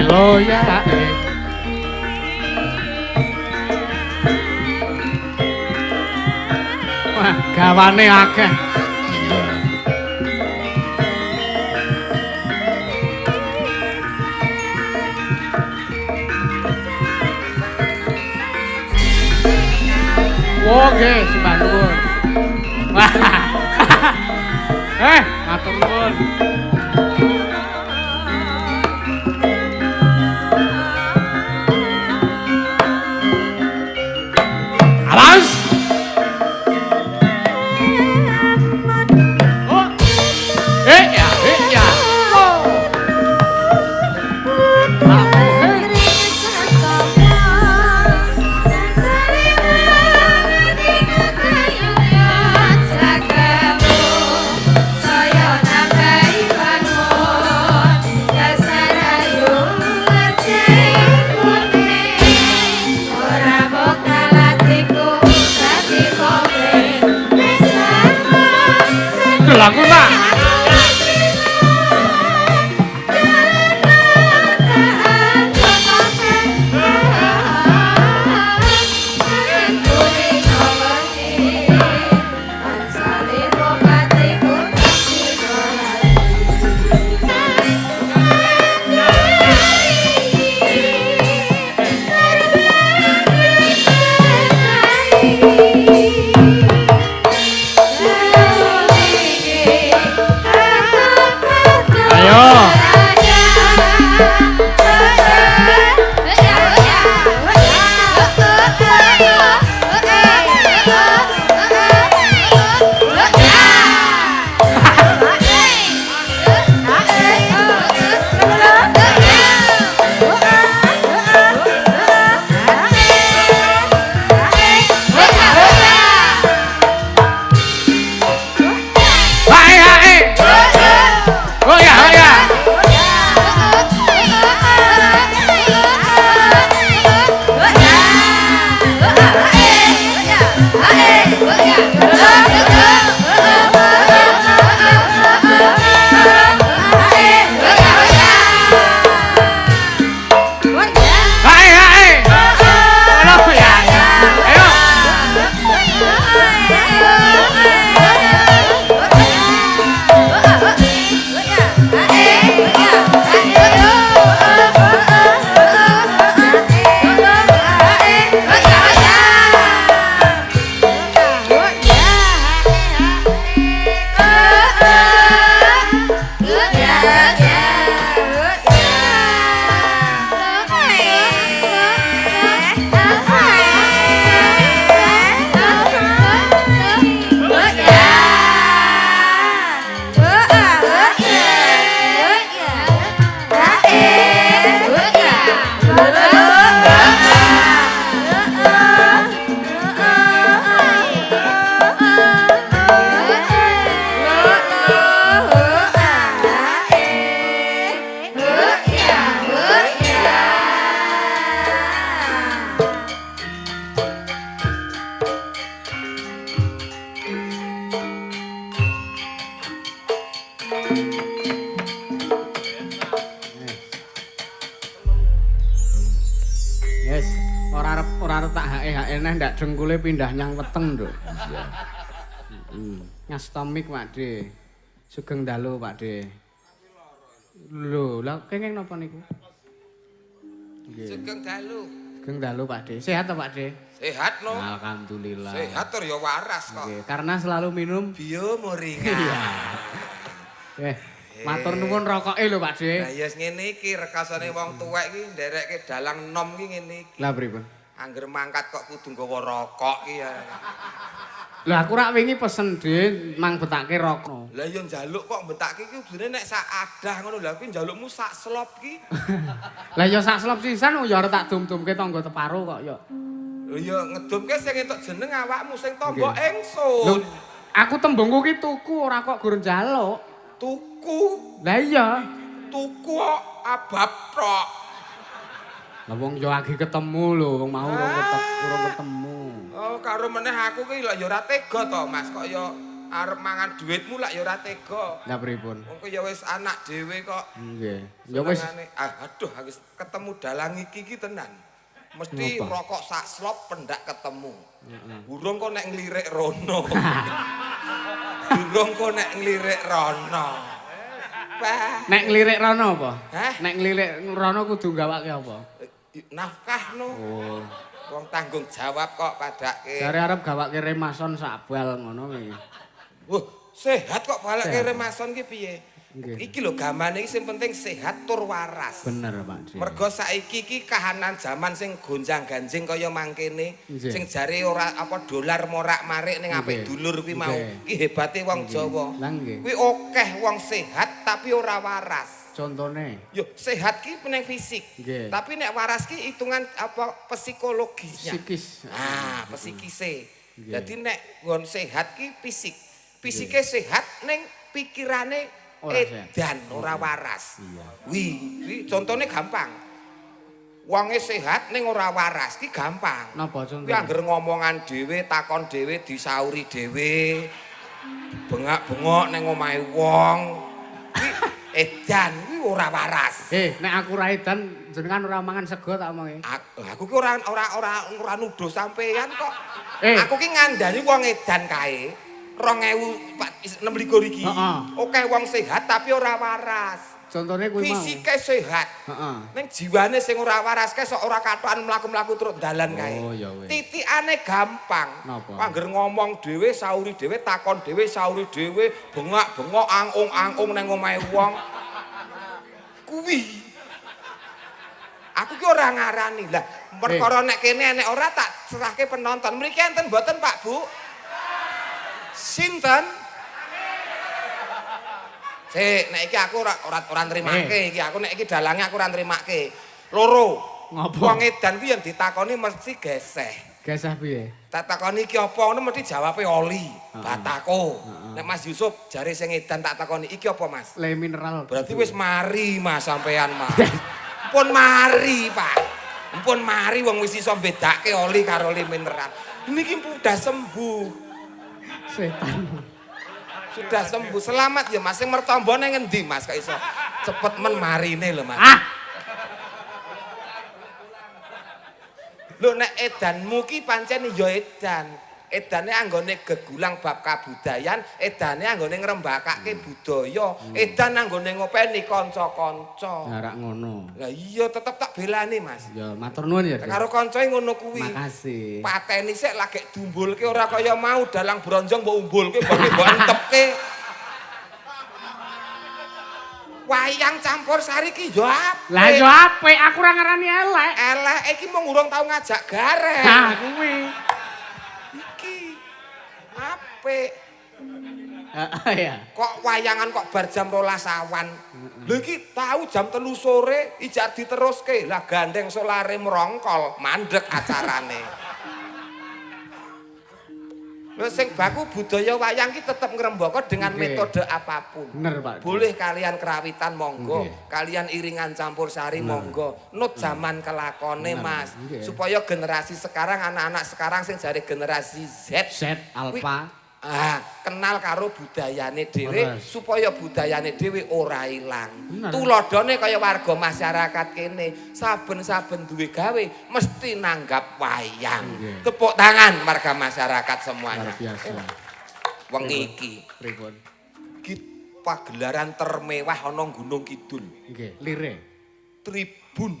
loyake wah gawane akeh oke sembah nuwun wah matur nuwun alas lagu tak ora tak hake neh ndak dengkule pindah nyang weteng, Nduk. Ngastomik, Pakde. Sugeng dalu, Pakde. Lho, lha kenging napa niku? Nggih. Sugeng dalu. Sugeng dalu, Pakde. Sehat ta, Pakde? Sehat no. Alhamdulillah. Sehat tur ya waras kok. Nggih, karena selalu minum biomoringa. Iya. Matur nuwun rokoke lho, Pakde. Lah ya ngene iki rekasane wong tuwek iki nderekke dalang nom iki ngene iki. Lah pripun? Angger mangkat kok kudu nggawa rokok ki ya. Lah aku rak wingi pesen dhe mang betake rokok. Lah ya njaluk kok betake ki kudune nek sak adah ngono lha kuwi njalukmu sak slop ki. Lah ya sak slop sisan ya ora tak dum-dumke tangga teparo kok ya. Lho ya ngedumke sing entuk jeneng awakmu sing tombo ingsun. Aku tembungku ki tuku ora kok gur njaluk. Tuku. Lah iya. Tuku kok abab tok. Lah wong yo lagi ketemu lho, wong mau urung ketemu. Oh, karo meneh aku ki lho ya ora tega to, Mas. Kok ya arep mangan dhuwitmu lak ya ora tega. Lah pripun? Wong ya wis anak dhewe kok. Nggih. Ya wis Aduh, wis ketemu dalang iki tenan. Mesti rokok sak slop pendak ketemu. Burung kok nek nglirik rono. Burung kok nek nglirik rono. Nek nglirik rono apa? Hah? Nek nglirik rono kudu gawake apa? Nafkah no. Oh. Wong tanggung jawab kok padake. Jare arep gawake remason sak bal ngono iki. Wah, sehat kok balake remason ki piye? Nggih. Iki lho gamane iki sing penting sehat tur waras. Bener, Pak. Mergo saiki iki kahanan zaman sing gonjang-ganjing kaya mangkene, Nggih. sing jare ora apa dolar morak-marik ning apik dulur kuwi mau. Iki hebate wong Jawa. Lah nggih. Kuwi akeh wong sehat tapi ora waras. Contone. Yo sehat ki peneng fisik. Nggih. Tapi nek waras ki hitungan apa psikologisnya. Psikis. Ah, psikise. Nggih. Jadi nek ngon sehat ki fisik. Fisike sehat ning pikirane Ora edan, ora waras. Iya. Wi contone gampang. Wonge sehat ning ora waras ki gampang. Napa Kuwi contone? angger ngomongan dhewe, takon dhewe, disauri dhewe. Bengak-bengok ning omahe wong. Kuwi edan, kuwi ora waras. Nek aku ra edan jenengan ora mangan sego tak omongi. Aku ki ora nuduh sampean kok. Eh. Aku ki ngandani wong edan kae. 2026 iki. Oke wong sehat tapi ora waras. Contone kuwi mau. Fisike sehat. Heeh. Ning jiwane sing ora waras kae sok ora katokan mlaku-mlaku terus dalan kae. Oh ya wis. Titikane gampang. Napa? Angger ngomong dhewe, sauri dhewe, takon dhewe, sauri dhewe, bengak-bengok angung-angung nang omahe wong. Kuwi. Aku ki ora ngarani. Lah, perkara nek kene enek ora tak serahke penonton. Mriki enten mboten Pak Bu? Sinten? Nek iki aku ora nrimake iki. Aku nek iki dalange aku ora nrimake. Loro. Ngopo? Wong edan kuwi yen ditakoni mesti geseh. Gesah piye? Tak takoni iki apa ngono mesti jawabe oli, batako. Nek Mas Yusuf jare sing edan tak takoni iki apa Mas? Le mineral. Berarti wis mari Mas sampean Mas. Pun mari Pak. Pun mari wong wis iso bedake oli karo le mineral. Niki udah sembuh. Setan. Sudah sembuh. Selamat ya Mas. Sing mertombone ngendi Mas kok iso cepet men marine lho Mas. Ah. Lho nek edanmu ki pancen ya edan. Edane anggone gegulang bab kabudayan, edane anggone ngrembakake budaya, edan anggone ngopeni kanca-kanca. Ya rak ngono. Lah iya tetep tak belani Mas. Ya matur nuwun ya. Dik. Karo kancae ngono kuwi. Makasih. Pateni sik lagi dumbulke ora kaya mau dalang bronjong mbok umbulke mbok entepke. Wayang campur sari ki yo apik. Lah yo apik, aku ora ngarani elek. Elek iki mung urung tau ngajak garek. Nah, kuwi. Iki apik. Ya. Kok wayangan kok bar jam 12 awan. Lha iki tau jam 3 sore ijak diteruske. Lah gandeng solare merongkol, mandek acarane. Lha sing baku budaya wayang ki tetep ngrembaka dengan metode apapun. Bener, Pak. Boleh kalian kerawitan monggo, Nggih. kalian iringan campur sari monggo. Nut zaman kelakone Mas. Nggih. Supaya generasi sekarang anak-anak sekarang sing jare generasi Z Set alfa. kenal karo budayane dhewe Leres. supaya budayane dhewe ora ilang. Bener. Tuladhane kaya warga masyarakat kene, saben-saben duwe gawe mesti nanggap wayang. Nggih. Tepuk tangan marga masyarakat semuanya. Luar biasa. Wong iki Pripun? iki pagelaran termewah ana Gunung Kidul. Nggih, lire. Tribun.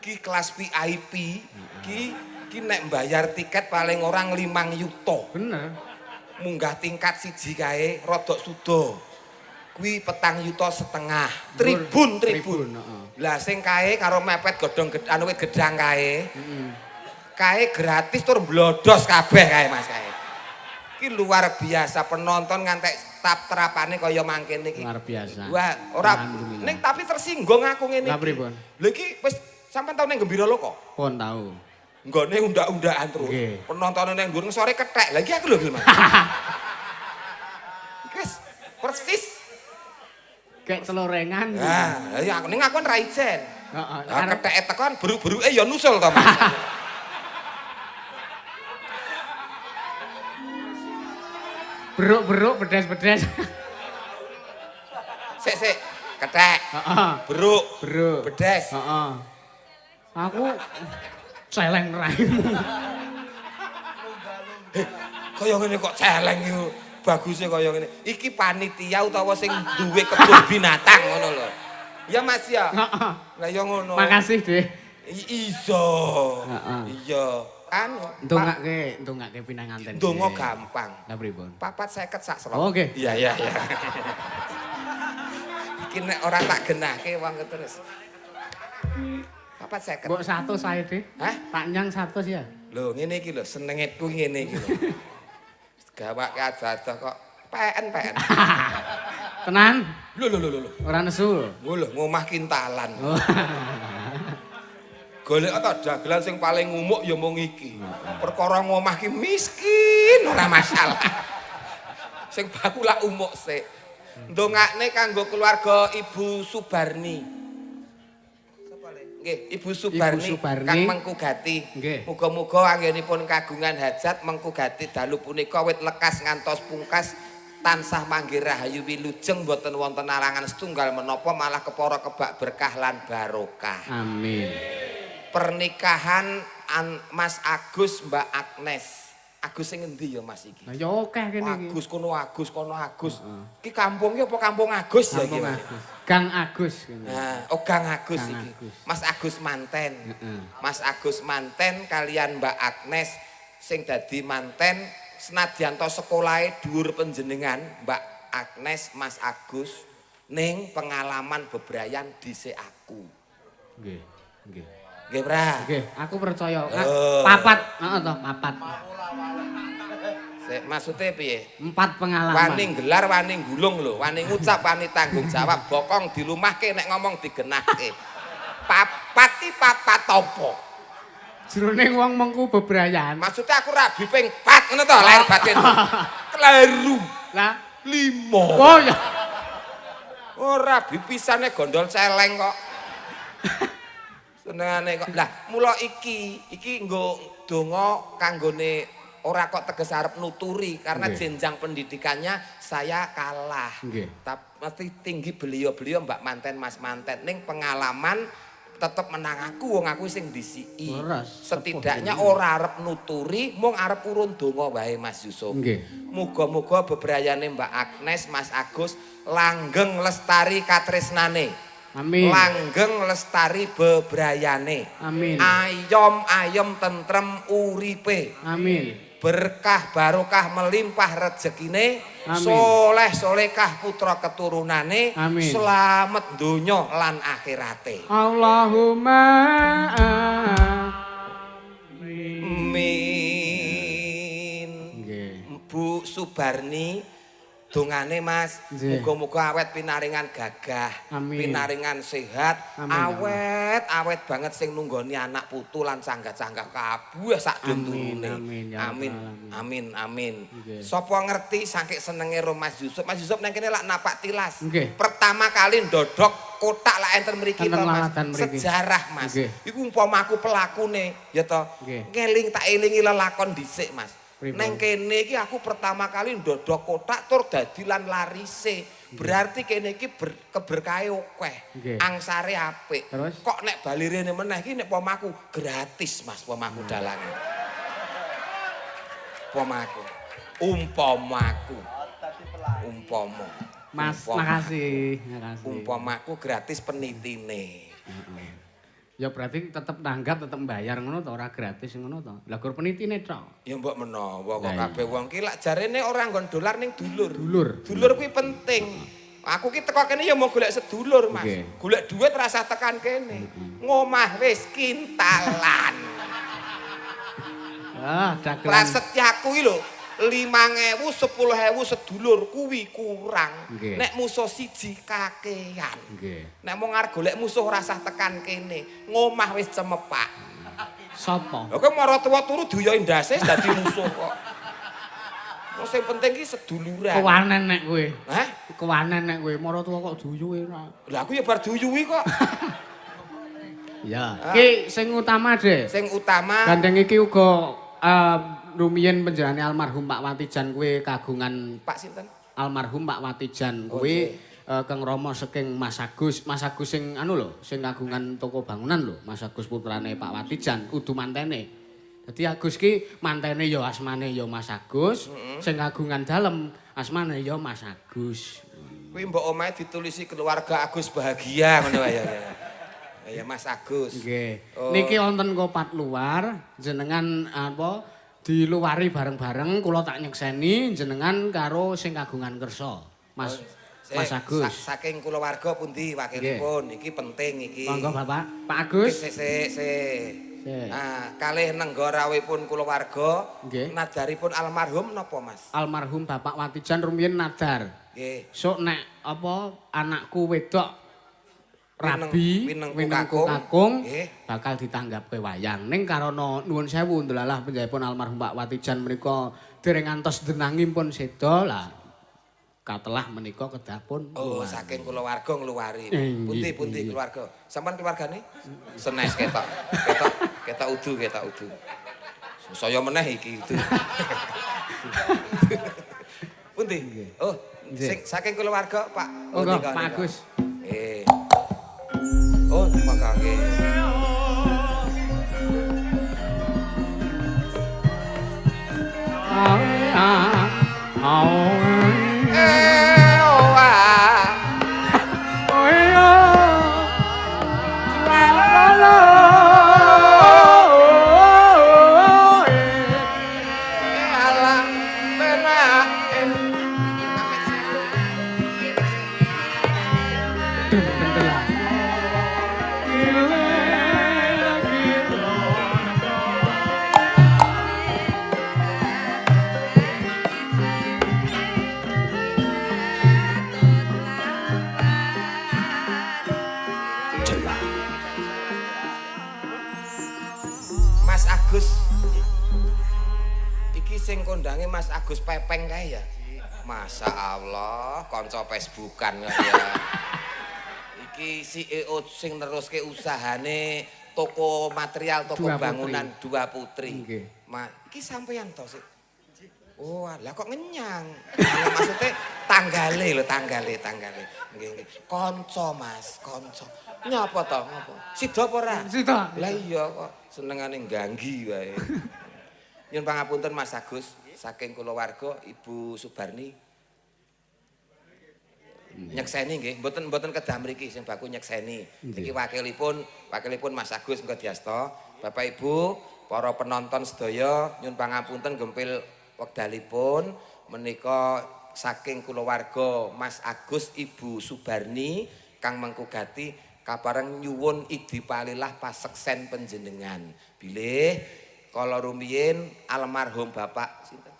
Ki kelas VIP, ki nek bayar tiket paling orang 5 yuta. Bener. Munggah tingkat siji kae rodok sudo. Kuwi 4,5 yuta. Tribun. heeh. Lah sing kae karo mepet godhong wit gedang kae. Kae gratis tur blodos kabeh kae Mas kae. Ki luar biasa penonton ngantek tap-terapane kaya mangkene iki. Luar biasa. Wah, ora Alhamdulillah. ning tapi tersinggung aku ngene Lah iki. pripun? Lha iki wis sampean tau ning Gembira Loko? Pun tahu. Nggone undak-undakan terus. Nggih. Penontonane nang dhuwur sore kethek. Lah iki aku lho Mas. Wis persis. Kayak celorengan. Nah, ya aku ning aku kan ra ijen. Heeh. Lah ketheke tekan beruk-beruke ya nusul to Mas. Beruk-beruk bedes-bedes. Sik, kethek. Heeh. Beruk, Beruk. bedes. Heeh. Aku celeng raimu. Kaya ngene kok celeng iku. Baguse kaya ngene. Iki panitia utawa sing duwe kebun binatang ngono lho. Ya Mas ya. Heeh. Lah ya ngono. Makasih, Deh. Iso. Heeh. Iya. Anu, Ndongake pinanganten. ndonga gampang. Lah pripun? 450 sak slot. Oh, nggih. Iya. Iki nek ora tak genahke wong terus. 450. Mbok 100 sae, Deh. Hah? Tak nyang 100 ya. Lho ngene iki lho senengetku ngene iki lho. Gawake adah-adah kok peen. Tenan? Lho. Ora nesu. Lho ngomah kintalan. Oh. Golek ta dagelan sing paling ngumuk ya mung iki. Perkara ngomah ki miskin ora masalah. Sing baku lak umuk sik. Ndongakne kanggo keluarga Ibu Subarni. Nggih, Ibu Subarni Kang Mengku Gati. Muga-muga anggenipun kagungan hajat Mengku Gati dalu punika wit lekas ngantos pungkas tansah manggih rahayu wilujeng boten wonten alangan setunggal menapa malah kepara kebak berkah lan barokah. Amin. Pernikahan Mas Agus Mbak Agnes. Agus sing endi ya Mas iki? Lah ya akeh kene iki. Agus kono Agus. Iki kampung iki apa kampung Agus ya iki? Gang Agus kene. Nah, oh Gang Agus Gang iki. Agus. Mas Agus manten. Mas Agus manten kalian Mbak Agnes sing dadi manten senadyan to sekolahe dhuwur panjenengan Mbak Agnes Mas Agus ning pengalaman bebrayan dhisik aku. Nggih. Nggih, Pra. Nggih, aku percaya. Oh. Papat, heeh to, papat. Sik maksude piye? 4 pengalaman. Wani gelar, wani gulung lho, wani ngucap, wani tanggung jawab, bokong dilumahke nek ngomong digenahke. Papat iki papat apa? Jroning wong mengku bebrayan. Maksudnya aku rabi ping 4 ngono to lahir batin. Kleru. Lah 5. oh ya. Ora bipisane gondol celeng kok. Senengane kok. Lah mula iki nggo donga kanggone ora kok teges arep nuturi karena jenjang pendidikannya saya kalah. Tapi mesti tinggi beliau-beliau Mbak Manten Mas Manten ning pengalaman tetep menang aku wong aku sing disiki. Setidaknya ora arep nuturi mung arep urun donga wae Mas Yusuf. Muga-muga bebrayane Mbak Agnes Mas Agus langgeng lestari katresnane. Amin. Langgeng lestari bebrayane. Amin. Ayom tentrem uripe. Amin. Berkah barokah melimpah rezekine. Amin. Soleh solekah putra keturunane. Amin. Selamat donya lan akhirate. Allahumma amin. Bu Subarni dongane Mas, muga-muga awet pinaringan gagah, pinaringan sehat, awet banget sing nunggoni anak putu lan sanggah-sanggah kabeh sak dunturune. Amin. Sapa ngerti saking senenge ro Mas Yusuf nang kene lak napak tilas. Pertama kali ndodok kotak lak enten mriki to Mas. Sejarah Mas. Iku umpama aku pelakune ya to. Ngeling tak elingi lelakon dhisik Mas. Neng kene iki aku pertama kali ndodok kotak tur dadi lan larise. Berarti kene iki keberkahe akeh. Angsare apik. Kok nek bali rene meneh iki nek pomaku gratis Mas pomaku dalange. Umpamaku. Mas, makasih. Umpamaku gratis penitine. Ya berarti tetep nanggap, tetep bayar ngono to, ora gratis ngono to. Lah gur penitine tok. Ya mbok menawa kok kabeh wong ki lak jarene ora nggon dolar ning dulur. Dulur Kuwi penting. Aku ki teko kene ya mau golek sedulur, Mas. Golek duit rasa tekan kene. Ngomah wis kintalan. Dagelan. Prasetyaku iki lho 5.000 10.000 sedulur kuwi kurang. Nek musuh siji kakean. Nek mau ngarep golek musuh rasah tekan kene, ngomah wis cemepak. Sopo? Lha kok mara tuwa turu dioyo ndase dadi musuh kok. Wong sing penting ki seduluran. Kewanen nek kowe. Hah? Kewanen nek kowe mara tuwa kok duyuhe ora. Lah aku ya bar duyuhi kok. Ya. Ki sing utama, Dek. Sing utama gandeng iki uga rumiyin penjenengane almarhum Pak Watijan kuwi kagungan Pak sinten? almarhum Pak Watijan Oh, kuwi Kang Rama saking Mas Agus sing anu lho, sing kagungan toko bangunan lho, Mas Agus putrane Pak Watijan, kudu mantene. Dadi Agus ki mantene ya asmane ya Mas Agus, sing kagungan dalem asmane ya Mas Agus. Kuwi mbok omahe ditulisi keluarga Agus bahagia ngono wae ya. Ya Mas Agus. Nggih. Oh. Niki wonten kopat luar, jenengan apa diluwari bareng-bareng kula tak nyekseni jenengan karo sing kagungan kersa. Mas Mas Agus. Saking kulawarga pundi wakilipun? Iki penting iki. Monggo Bapak. Pak Agus. Sik. Kalih nenggorawipun kulawarga, Nggih. nadaripun almarhum napa Mas? Almarhum Bapak Watijan rumiyin nadar. Nggih. Sok nek apa anakku wedok rabi winengku kakung Nggih. bakal ditanggapke wayang. Ning karana nuwun sewu ndelalah panjenenganipun almarhum Pak Watijan menika dereng ngantos denangipun seda lah katelah menika kedah pun Oh, luwari. saking kulawarga ngluwari. Nggih, Pundi nggih. keluarga? Sampeyan keluargane? Senes ketok udu. Saya meneh iki udu. Pundi? Oh, Nggih. saking keluarga Pak. Monggo nika, Pak nika. Agus. Oh, makake. Mas Agus. Iki sing kondange Mas Agus Pepeng kae ya. Masya Allah, kanca Facebookan ya. Iki CEO sing neruske usahane toko material, toko Dua bangunan Dua Putri. Nggih. Iki sampeyan to sih. Oh, lah kok ngenyang. Maksudnya tanggale. Nggih. Kanca Mas, kanca. Nyapa to? Ngopo? Sida apa ora? Sida. Lah iya kok senengane ganggi wae. Nyun pangapunten Mas Agus, saking kulawarga Ibu Subarni. Nyekseni nggih, mboten kedah mriki sing baku nyekseni. Iki wakilipun Mas Agus engko diasta. Bapak Ibu, para penonton sedaya nyun pangapunten gempil wekdalipun menika saking kulawarga Mas Agus Ibu Subarni kang mengkugati kabareng nyuwun idipalilah paseksen panjenengan. Bilih kala rumiyin almarhum Bapak sinten?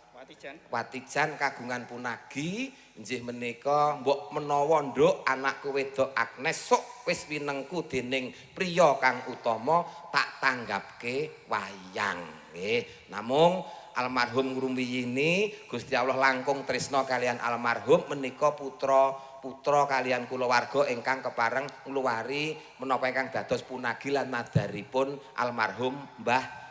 Watijan kagungan punagi inggih menika mbok menawa nduk anakku wedok Agnes sok wis winengku dening priya kang utama tak tanggapke wayang. Nggih, namung almarhum ngrumiyini Gusti Allah langkung tresna kalian almarhum menika putra kalian kulawarga ingkang kepareng ngluwari menapa ingkang dados punagi lan nadaripun almarhum Mbah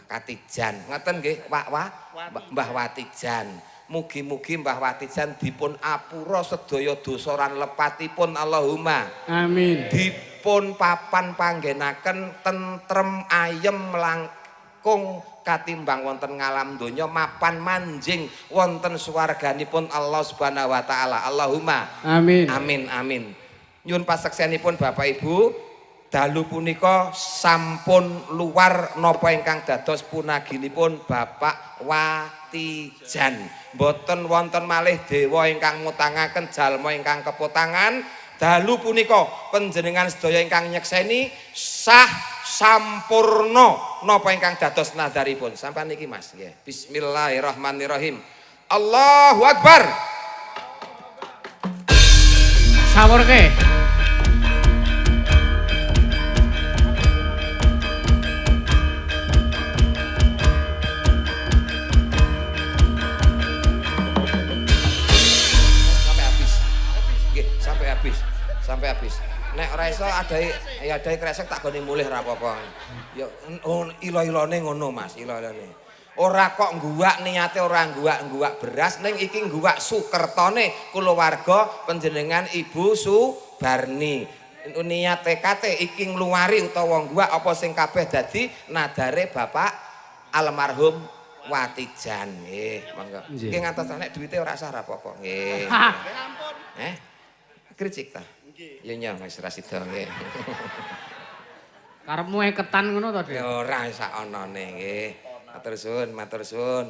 Katijan. Ngoten nggih, Mbah Watijan. Mugi-mugi Mbah Watijan dipun apura sedaya dosa lan lepatipun Allahumma. Amin. Dipun papan panggenaken tentrem ayem langkung katimbang wonten ngalam donya mapan manjing wonten swarganipun Allah Subhanahu wa taala. Allahumma. Amin. Amin. Nyun paseksenipun Bapak Ibu, dalu punika sampun luar napa ingkang dados punaginipun Bapak Watijan. Mboten wonten malih dewa ingkang mutangaken jalma ingkang keputangan. Dalu punika panjenengan sedaya ingkang nyekseni sah sampurna napa ingkang dados nadaripun. Sampeyan niki Mas nggih. Bismillahirrahmanirrahim. Allahu Akbar. Sawurke. Sampai habis. Nek ora iso adahi kresek tak gone mulih ora apa-apa. Ya ilo-ilone ngono Mas, ilo-ilone. Ora kok ngguwak niate ora ngguwak beras ning iki ngguwak sukertone kulawarga panjenengan Ibu Subarni. Niate kate iki ngluwari utawa ngguwak apa sing kabeh dadi nadare Bapak almarhum Watijan. Nggih, monggo. Nggih ngantos nek duwite ora sah apa-apa. Nggih. Nggih. Kricik ta? Nggih. Ya nyong wis ra sida nggih. Karepmu ketan ngono to, Dik? Ya ora sak onone nggih. Matur suwun.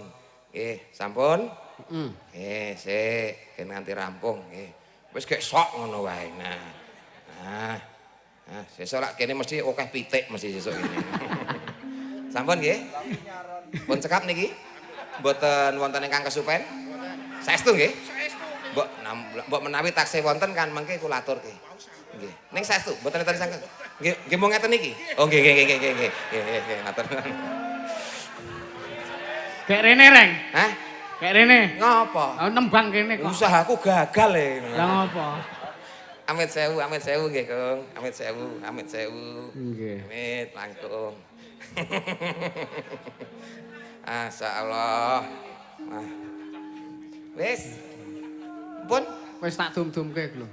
Nggih, sampun? Heeh. Nggih, sik, gen nganti rampung nggih. Wis gek sok ngono wae. Nah, sesuk lak kene mesti akeh pitik mesti sesuk kene. Sampun nggih? Pun cekap niki? Mboten wonten ingkang kesupen? Saestu nggih? Saestu. Mbok menawi taksih wonten kan mengke kula aturke. Nggih. Ning saestu, mboten enten sangka. Nggih mung ngeten niki. Oh nggih. Nggih, matur. Gek rene, Reng. Hah? Gek rene. Ngopo? Nembang kene kok. Usahaku gagal e. Lah ngopo? Amit sewu nggih, Kang. Amit sewu. Nggih. Amit langkung. Masyaallah. Wis. Pun Wis tak dum-dumke lho.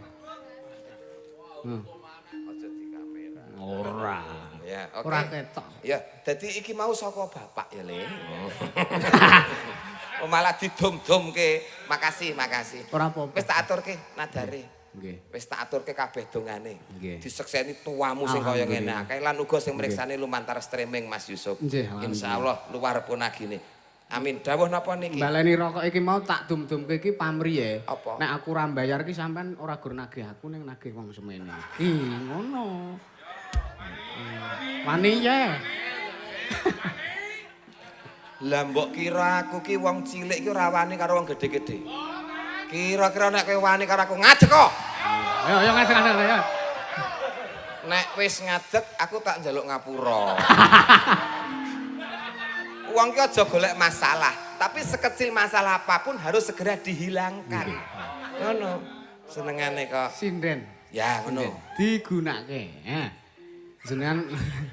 aja di kamera. Ora. Ya, oke. Ora ketok. Ya, dadi iki mau saka bapak ya, Le. Oh, malah didum-dumke. Makasih. Ora apa-apa. Wis tak aturke nadare. Nggih. Wis tak aturke kabeh dongane. Nggih. Disekseni tuamu sing kaya ngene akeh lan uga sing mriksani lumantar streaming Mas Yusuf. Nggih, insyaallah luar punagine. Amin. Dawuh napa niki? Baleni rokok iki mau tak dum-dumke iki pamriye. Apa? Nek aku ora mbayar ki sampean ora gur nagih aku ning nagih wong semene. Iki ngono. Wani ya. Lah mbok kira aku ki wong cilik ki ora wani karo wong gedhe-gedhe. Kira-kira nek kowe wani karo aku ngadeg kok. Ayo ngadeg ya. Nek wis ngadeg aku tak njaluk ngapura. Wong ki aja golek masalah, tapi sekecil masalah apapun harus segera dihilangkan. Ngono. Senengane kok. Sinden. Ya ngono. Digunake. Jenengan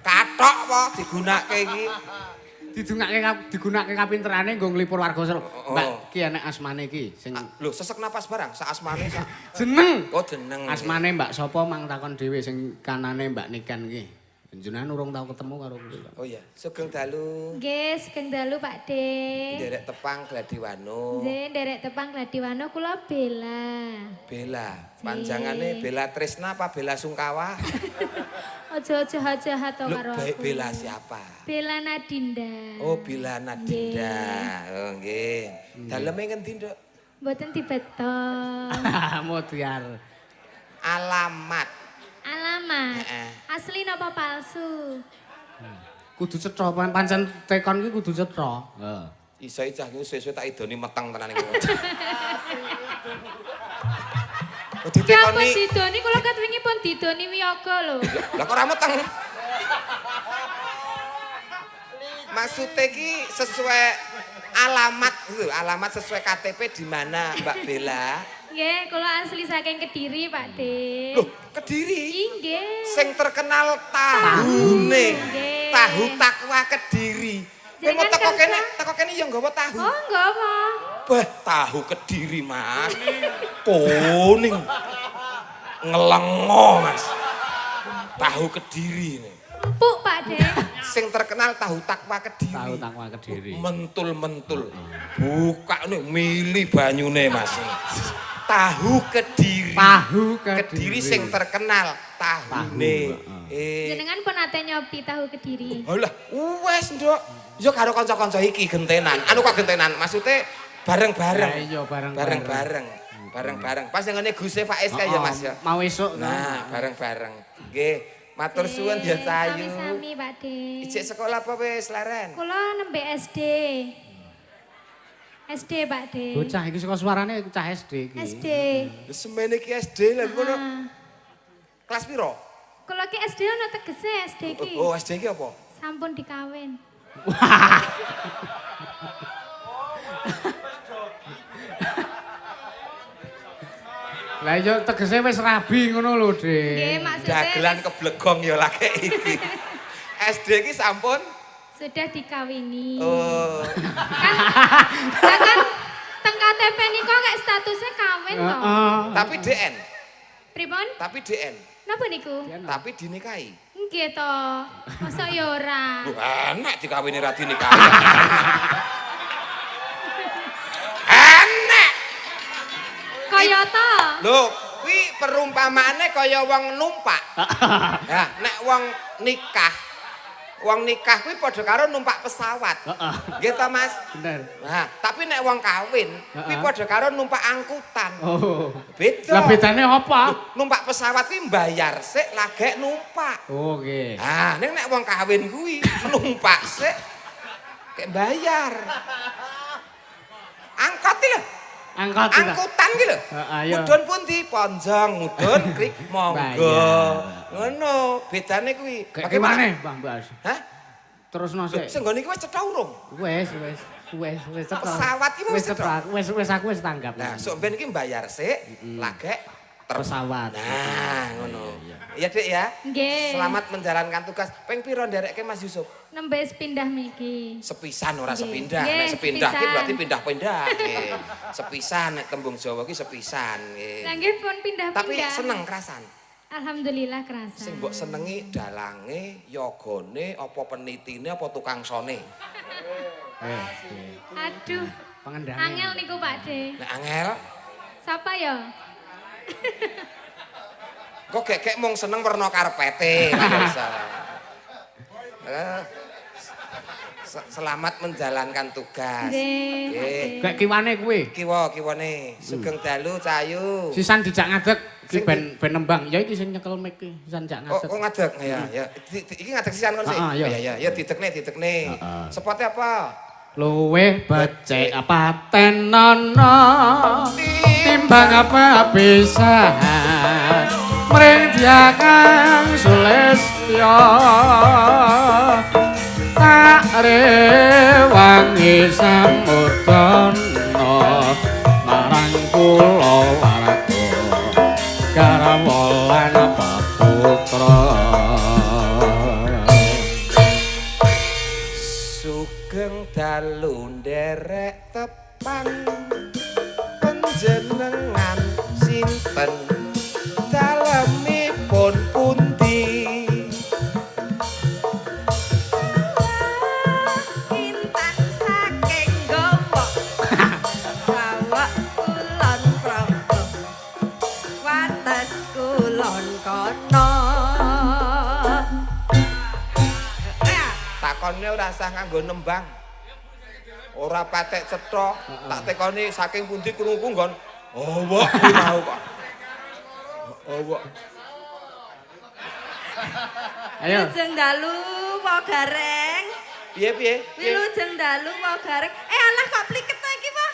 Kathok apa digunakake iki? digunake kapinterane nggo nglipur warga Mbak ki enek asmane ki sing Lho sesek napas barang sak asmane sak. jeneng. Oh jeneng. Asmane Mbak sapa mang takon dhewe sing kanane Mbak Niken ki. Jenengan urung tau ketemu karo kula. Oh iya, Sugeng Dalu. Nggih, sugeng dalu Pak De. Nderek tepang Gladiwano. Nggih, nderek tepang Gladiwano kula Bella. Bella. Panjangane Bella Tresna apa Bella Sungkawa? Aja jahat-jahat to Loh, karo aku. Bella siapa? Bella Nadinda. Oh, Bella Nadinda. Oh, nggih. Daleme ngendi, Nduk? Mboten dibeto. Mutiar. Alamat. Alamat. Heeh. Asli napa palsu? Kudu cetha pancen tekon ki kudu cetha. Heeh. Isa cah iki sesuk tak idoni meteng tenan iki. Ya pun Ditekoni. didoni kula ket wingi pun didoni wiyaga lho. Lah kok ora meteng? Maksudnya ki sesuai alamat gitu, alamat sesuai KTP di mana Mbak Bella? Nggih, kula asli saking Kediri, Pak De. Loh, Kediri? Nggih. Sing terkenal tahune. Nggih. Tahu takwa Kediri. Kowe mau Jangan teko kene ya nggawa tahu. Oh, enggak apa. Bah, tahu Kediri, Mas. Kuning. Ngelengo, Mas. Tahu Kediri nih. Empuk, Pak De. Sing terkenal tahu takwa Kediri. Tahu takwa Kediri. Mentul-mentul. Buka nih mili banyune, Mas. Tahu Kediri. Tahu Kediri sing terkenal tahune. Jenengan pun ate nyobi tahu Kediri. Alah, wes, Nduk. Yo karo kanca-kanca iki gentenan. Anu kok gentenan, maksudnya bareng-bareng. Ya iya Bareng-bareng. Bareng-bareng. Pas ngene Guse Faiz kae ya, Mas ya. Mau esuk Nah, bareng-bareng. Nggih, matur suwun dia sayu. Sami-sami, Pak De. Ijek sekolah apa wis leren? Kula nembe SD. SD, Pak De. Bocah iki saka suarane cah SD iki. SD. Wis semene iki SD lha ngono. Ah. Kelas piro? Kula ki SD ana tegese SD ki. Oh, SD iki apa? Sampun dikawin. Lah iya tegese wis rabi ngono lho, Dik. Nggih, maksudnya Dagelan keblegong ya lagi iki. SD iki sampun Sudah dikawini. Oh. Kan teng KTP niko kayak statusnya kawin toh. Tapi DN. Pripun? Tapi DN. Napa niku? Tapi dinikahi. Nggih toh. Masa ya ora. Enak dikawini ra dinikahi. Enak. Kaya to. Lho, kuwi perumpamaane kaya wong numpak. Nah, nek wong nikah kuwi padha karo numpak pesawat. Nggih to, Mas? Bener. Nah, tapi nek wong kawin kuwi padha karo numpak angkutan. Oh. Beda. Lah bedane apa? Numpak pesawat kuwi mbayar sik lagek numpak. Oh, nggih. Ah, nek wong kawin kuwi numpak sik kek bayar. Angkot iki lho. Angkutan iki lho. Ayo. Mudhun pundi? Ponjong, mudhun krik monggo. Bayar. Ngono, bedane kuwi. Bagaimana, Bang Bas? Hah? Terusno sik. Sing nggone iki wis cetha urung? Wes cetha. Pesawat iki wis cetha. Wes aku wis tanggap. Nah, sok ben iki mbayar sik lagek pesawat. Nah, ngono. Iya, Dik ya. Nggih. Selamat menjalankan tugas. Ping pira nderekke Mas Yusuf? Nembe pindah miki. Sepisan ora Nggih. sepindah. Nggih, Nek sepindah ki sepisan. berarti pindah-pindah. Nggih. Sepisan nek tembung Jawa ki sepisan nggih. Lah nggih pun pindah-pindah. Tapi seneng kerasan. Alhamdulillah kerasa. Sing mbok senengi dalange, yogane, apa penitine, apa tukang sone. Aduh. Pengendangnya. Angel niku Pak De. Nek angel, Sapa ya? kok gek mung seneng werna karpete. Selamat menjalankan tugas. Nggih. Nggih. Kayak kiwane kuwi. Kiwane, sugeng dalu cayu. Sisan dijak ngadeg ki Sing ben nembang. Ya iki sing nyekel mic ki, sisan dijak ngadeg. Oh ngadeg ya. Ya. Iki ngadeg sisan kon sih. Iya. Ya ditekne. Spotnya apa? Luweh becik paten nono timbang apa bisa mring diakang sulestya tak rewangi samudana marang kula warga karawalan paputra. Sugeng dalu nderek tepan panjenengan sinten dalemipun pundi Intan saking gowok gawok kulon praga wates kulon kono takone ora usah nganggo nembang ora patek cetha tak tekoni saking pundi krungu nggon owok kuwi mau kok owok Ayo. Lujeng dalu wa gareng piye Wilujeng dalu wa gareng alah kok pliket to iki Pak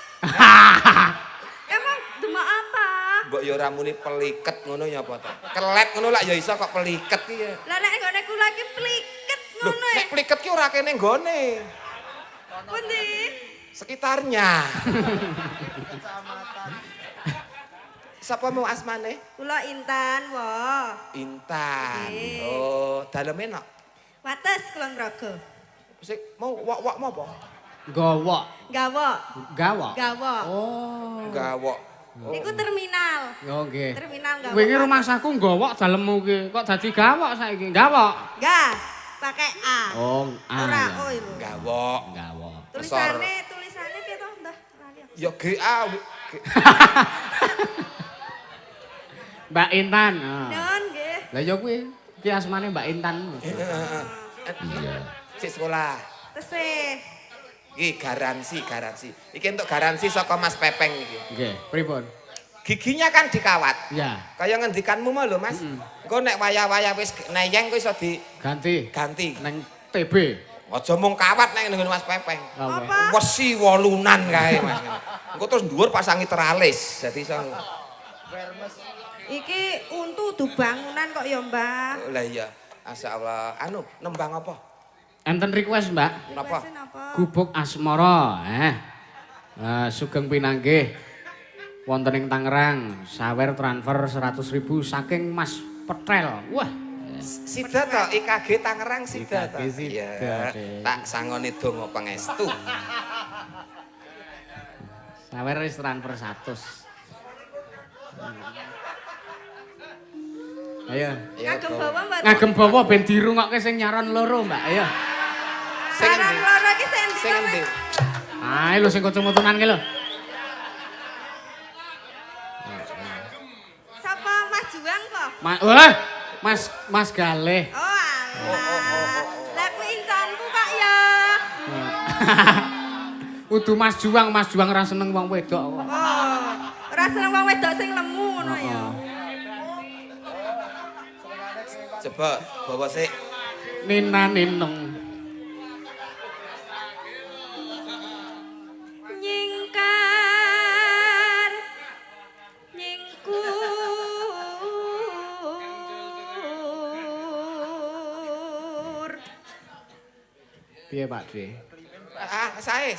Emang demak apa mbok ya ora muni peliket ngono ya apa to kelep ngono lak ya iso kok peliket iki Lah nek nggone kula iki pliket lho ngono nek peliket ki ora kene nggone Pundi sekitarnya Sapa mau asmane? Kula Intan wa Intan. Nggih. Oh, daleme nok. wates kulon praga Sik mau wak-wak mau apa? Gawok. gawok Gawok. gawok Oh. Gawok. Niku terminal Oh nggih. terminal gawok Wingi rumah saku gawok dalemmu ki. Kok dadi gawok saiki? Gawok. Enggak, pakai A. Oh, Ora ya. O itu. Gawok. Gawok. Tulisannya piye to, Mbah? Lali aku. Ya GA. Mbak Intan. Nun nggih. Lah ya kuwi. Ki asmane Mbak Intan. Iya. Sik sekolah. Tesih. Iki garansi. Iki untuk garansi saka Mas Pepeng iki. Nggih, pripun? Giginya kan dikawat. Ya, Kaya ngendikanmu mah lho, Mas. Engko nek waya-waya wis neyeng kuwi iso ganti diganti. neng TB. Aja mung kawat nek nggon Mas Pepeng. Oke. Apa? Wesi wolunan kae, Mas. Engko terus dhuwur pasangi teralis. Dadi iso Iki untu du bangunan kok ya, Mbah. lah iya. Masyaallah. Anu, nembang apa? Enten request, Mbak. Napa? Request-e napa? Gubuk asmara, sugeng pinanggih wonten ing Tangerang, sawer transfer 100.000 saking Mas Petrel. Wah, Sida to IKG Tangerang sida to. IKG sida, Iya. Dek. Tak sangone donga pangestu. Sawer wis transfer 100. Ayo. Ngagem bawa Mbak. Ngagem bawa ben dirungokke sing nyaron loro, Mbak. Ayo. Sing Saran endi? loro iki sing endi? Sing endi? Ae lho sing kacamataan ki lho. Sapa Mas Juang kok? Wah, Mas Galeh. Oh alah. Lah kuwi incanku kok ya. Kudu Mas Juang ra seneng wong wedok kok. Oh. Ora seneng wong wedok sing lemu ngono ya. Coba bawa sik. Nina ninung. Nyingkar nyingkur Piye Pak Dwe? Sae.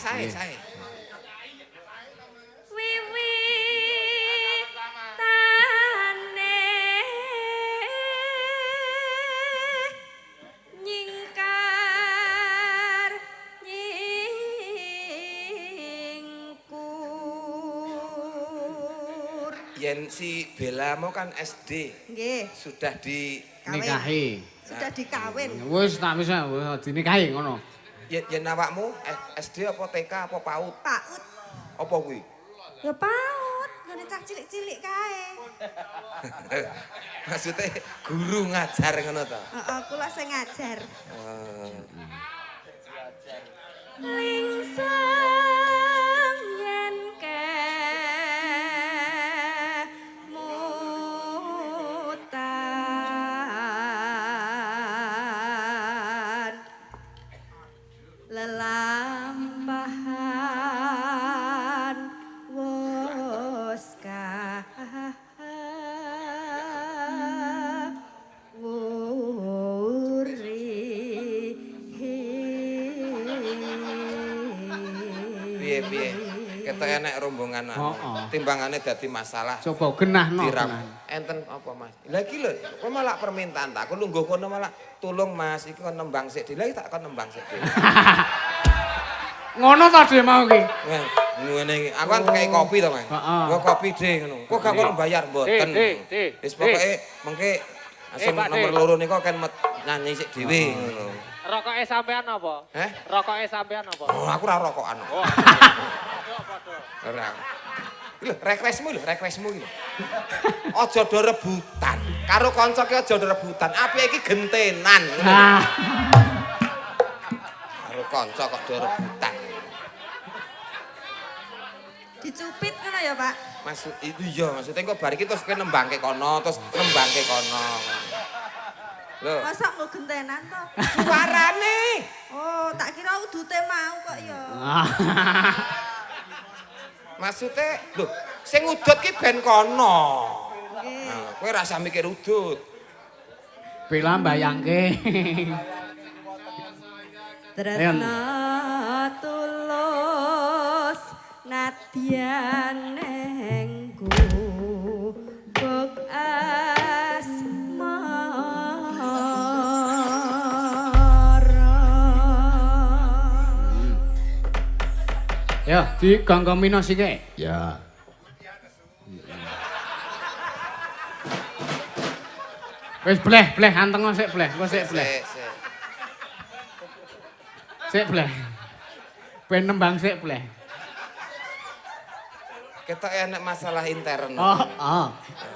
Wiwitane nyingkar nyingkur. Yen si Bella mau kan SD. Nggih, Sudah di Nikahi. sudah dikawin. Wis tak wis dinikahi ngono. yen awakmu SD apa TK apa PAUD? Paut. Apa kuwi? Ya paut, ngene cah cilik-cilik kae. Maksudnya guru ngajar ngono to. Heeh, kula sing ngajar. Oh. Lingsang yen kemutan lelampahan wos Piye? Ketok enek rombongan timbangane dadi masalah. Coba genahno. Diram. Enten apa, Mas? Lah iki lho, kok malah permintaan tak. Aku lungguh kono malah tulung Mas, iki kon nembang sik dhewe. Lah tak kon nembang sik dhewe. Ngono ta dhewe mau ki. Ngene iki. Aku kan pakai kopi to, Mas. Nggo kopi dhewe ngono. Kok gak kon bayar mboten. Wis pokoke mengke langsung nomor loro niku kan nyanyi sik dhewe ngono. Rokoke sampean apa? Rokoke sampean apa? Oh, aku ora rokokan. Oh. Ora. Lho, rekresmu iki lho. Aja do rebutan. Karo kanca ki aja do rebutan. Apike iki gentenan. Karo kanca kok do rebutan. dicupit ngono ya, Pak? Maksudnya kok bar iki terus nembangke kono, terus nembangke kono. Lho. Masa mau gentenan to? Suarane. Oh, tak kira udute mau kok ya. Maksudnya, lho, sing udut ki ben kono. Nggih. Nah, kowe ora usah mikir udut. Bela mbayangke. Tresna tulus nadyan engku bok Ya, diganggamina sike. Ya. Wis bleh anteng sik bleh, engko sik bleh. Sik bleh. Ben nembang sik bleh. Ketok enek masalah intern. Oh.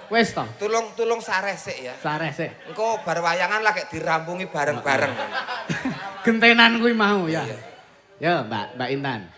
Wis to. Tulung sareh sik ya. Sareh sik. Engko bar wayangan lagi dirampungi bareng-bareng. Gentenan kuwi mau ya. Ya, Mbak Intan.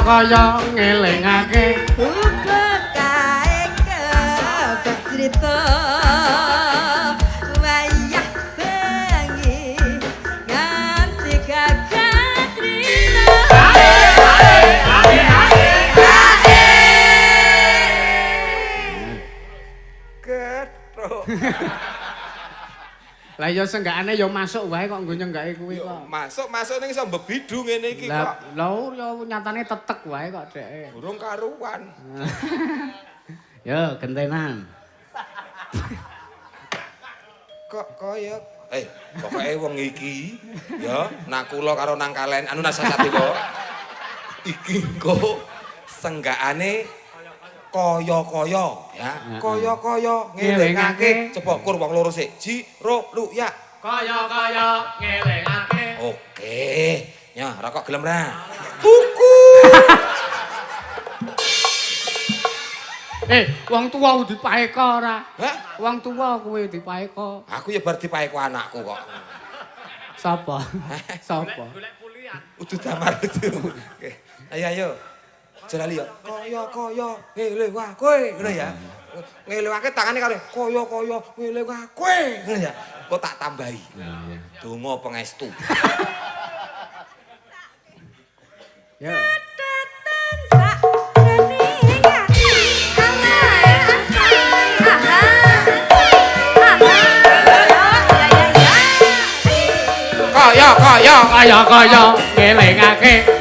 kaya ngelingake Ubek kae kebak cerita wayah bengi nganti gagah trina Kethuk. Lah ya senggakane ya masuk wae kok nggo nyenggake kuwi kok. Masuk ning iso mbebidu ngene iki kok. Lah ya nyatane tetek wae kok dek. Burung karuan. Yo gentenan. Kok kaya pokoke wong iki ya nak kula karo nang kalen anu nasihati kok. Iki kok senggakane kaya-kaya ya. Kaya-kaya ngelingake. Coba kur wong loro sik. Jiro lu ya. Kaya-kaya ngelingake. Oke. Ya, ora kok gelem ra. Tuku. Wong tuwa dipaeka ora? Hah? Wong tuwa kuwi dipaeka. Aku ya bar dipaeku anakku kok. Sapa? Sapa? Udu damar itu. Oke. Ayo. Jalali ya. Kaya-kaya ngelewake kowe, ngono ya. Ngelewake tangane karo kaya-kaya ngelewake kowe, ngono ya. Kok tak tambahi. Donga pangestu. Ya. Tetetan sak kening ati alai asai aha Kaya-kaya ngelingake.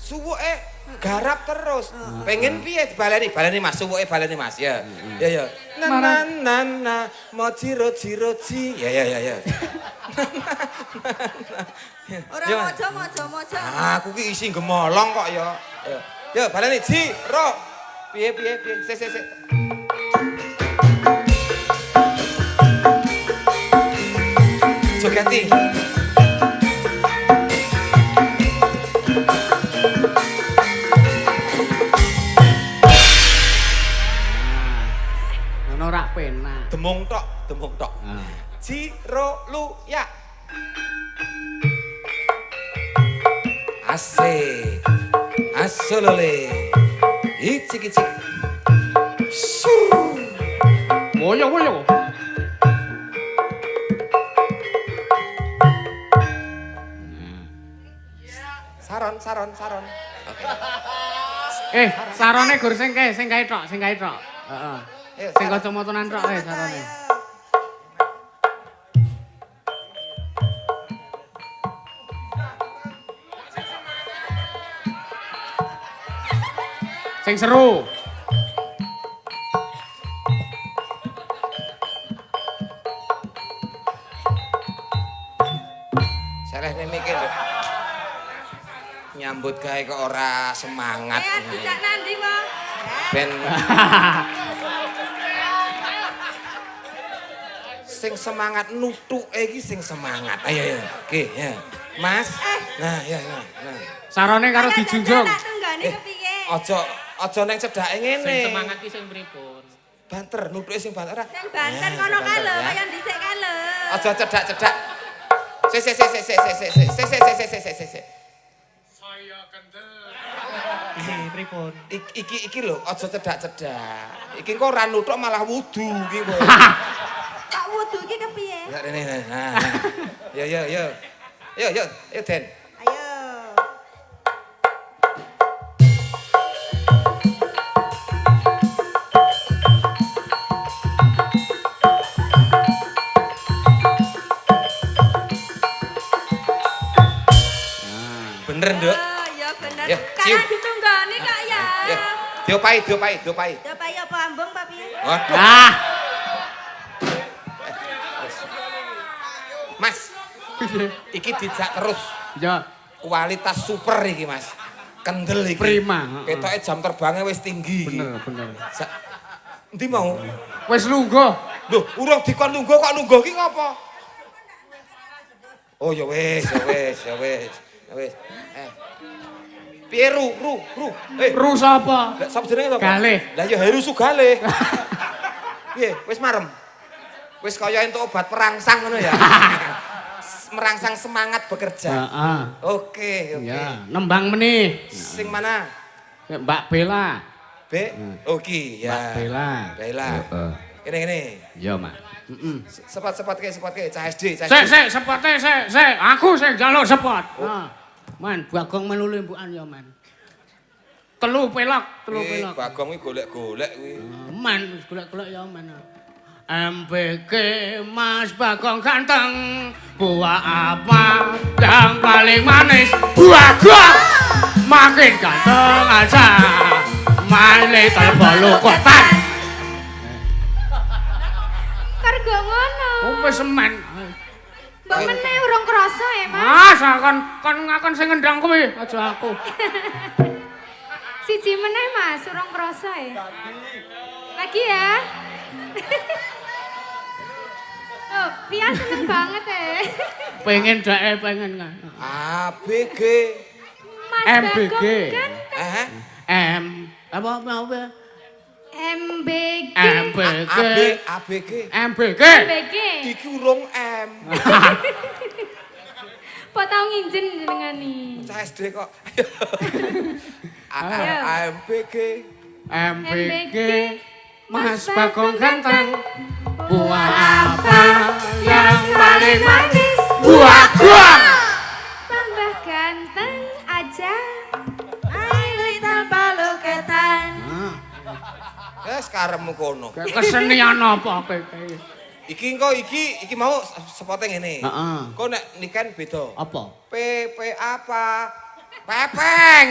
Suwuke garap terus. Pengen piye baleni? Baleni Mas, suwuke baleni Mas. Ya. Ya. Na mo jiro ji. Ya. Ora mojo. Aku ki isi gemolong kok ya. Ya baleni jiro. Piye. Sik. Jogati. Ora penak. Demung tok. Jiro lu ya. Asik. Asolole. Icik. Su. Woyo. Saron. Sarone gur sing kae tok. Heeh. Sing kacamatanan tok sarone. Sing seru. Salehne mikir lho. Nyambut gawe kok ora semangat. Dijak nandi wong. Ben sing semangat nutuke iki sing semangat. Ayo. Oke, ya. Mas. Nah. Sarone karo dijunjung. Tak tunggane kepiye? Aja ning cedhake ngene. Sing semangat ki sing pripun? Banter, nutuke sing banter. Sing banter kono kae lho, kaya dhisik kae lho. Aja cedak-cedak. Sik. Saya kendel. Iki pripun? Iki lho, aja cedak-cedak. Iki kok ora nutuk malah wudu iki kok. Tak wudu iki kepiye? Ya rene. Yo, Den. Ayo. Bener, Nduk. Ya bener. Ya, Karena cium. ditunggani kak ya. Ya. Diopai. Coba ya apa ambung Pak piye? Waduh. Ah. Mas. Iki dijak terus. Ya. Kualitas super iki, Mas. Kendel iki. Prima. Ketoke jam terbangnya wis tinggi. Bener, bener. Endi mau? Wis lungguh. Loh, urung dikon lungguh kok lungguh ki ngopo? Oh ya wis. Piye Ru? Ru sapa? Lah sapa jenenge sapa? Galih. Lah ya Heru Sugalih. Piye? Wis marem. Wis kaya entuk obat perangsang ngono ya. Merangsang semangat bekerja. Heeh. Oke. Ya, nembang menih. Sing mana? Mbak Bella. B. Oke, ya. Mbak Bella. Bella. Heeh. Kene. Ya, Mak. Heeh. Sepot ke cah SD. Sik, sepote sik. Aku sing njaluk sepot. Man, Bagong melulu mbukan ya, Man. Telu pelok. Bagong kuwi golek-golek kuwi. Man, wis golek-golek ya, Man. MPK Mas Bagong ganteng, buah apa yang paling manis? Buah gua makin ganteng aja. My little bolu kotan. Kargo ngono. Wis semen. Mbok meneh urung krasa ya, Mas. Kon ngakon sing ngendang kuwi, aja aku. Siji meneh, Mas, urung krasa ya. Lagi ya. Oh, Pia seneng banget ya. Pengen pengen kan. ABG. Mas MBG. Bagong kan Apa MBG. ABG. MBG. MBG. Iki urung M. Po tau nginjen jenengane. Cah SD kok. Ayo. AMBG. MBG. Mas Bagong ganteng. Buah apa yang paling manis? Buah gua. Tambah ganteng aja. My little baluketan. Karepmu kono. Kesenian apa kowe? Iki mau sepote ngene. Heeh. Kok nek niken beda. Apa? PP apa? Pepeng.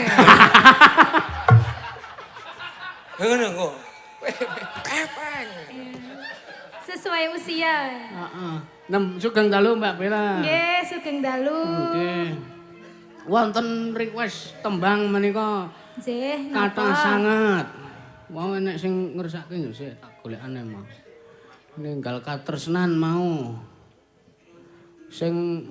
Ngono kok. Pepeng. Sesuai usia. Heeh. Sugeng dalu Mbak Bella. Nggih, sugeng dalu. Nggih. Wonten request tembang menika Nggih, kathah napa? sanget. Mau enek sing ngersake yo sik tak golekane mau. Ninggal katresnan mau. Sing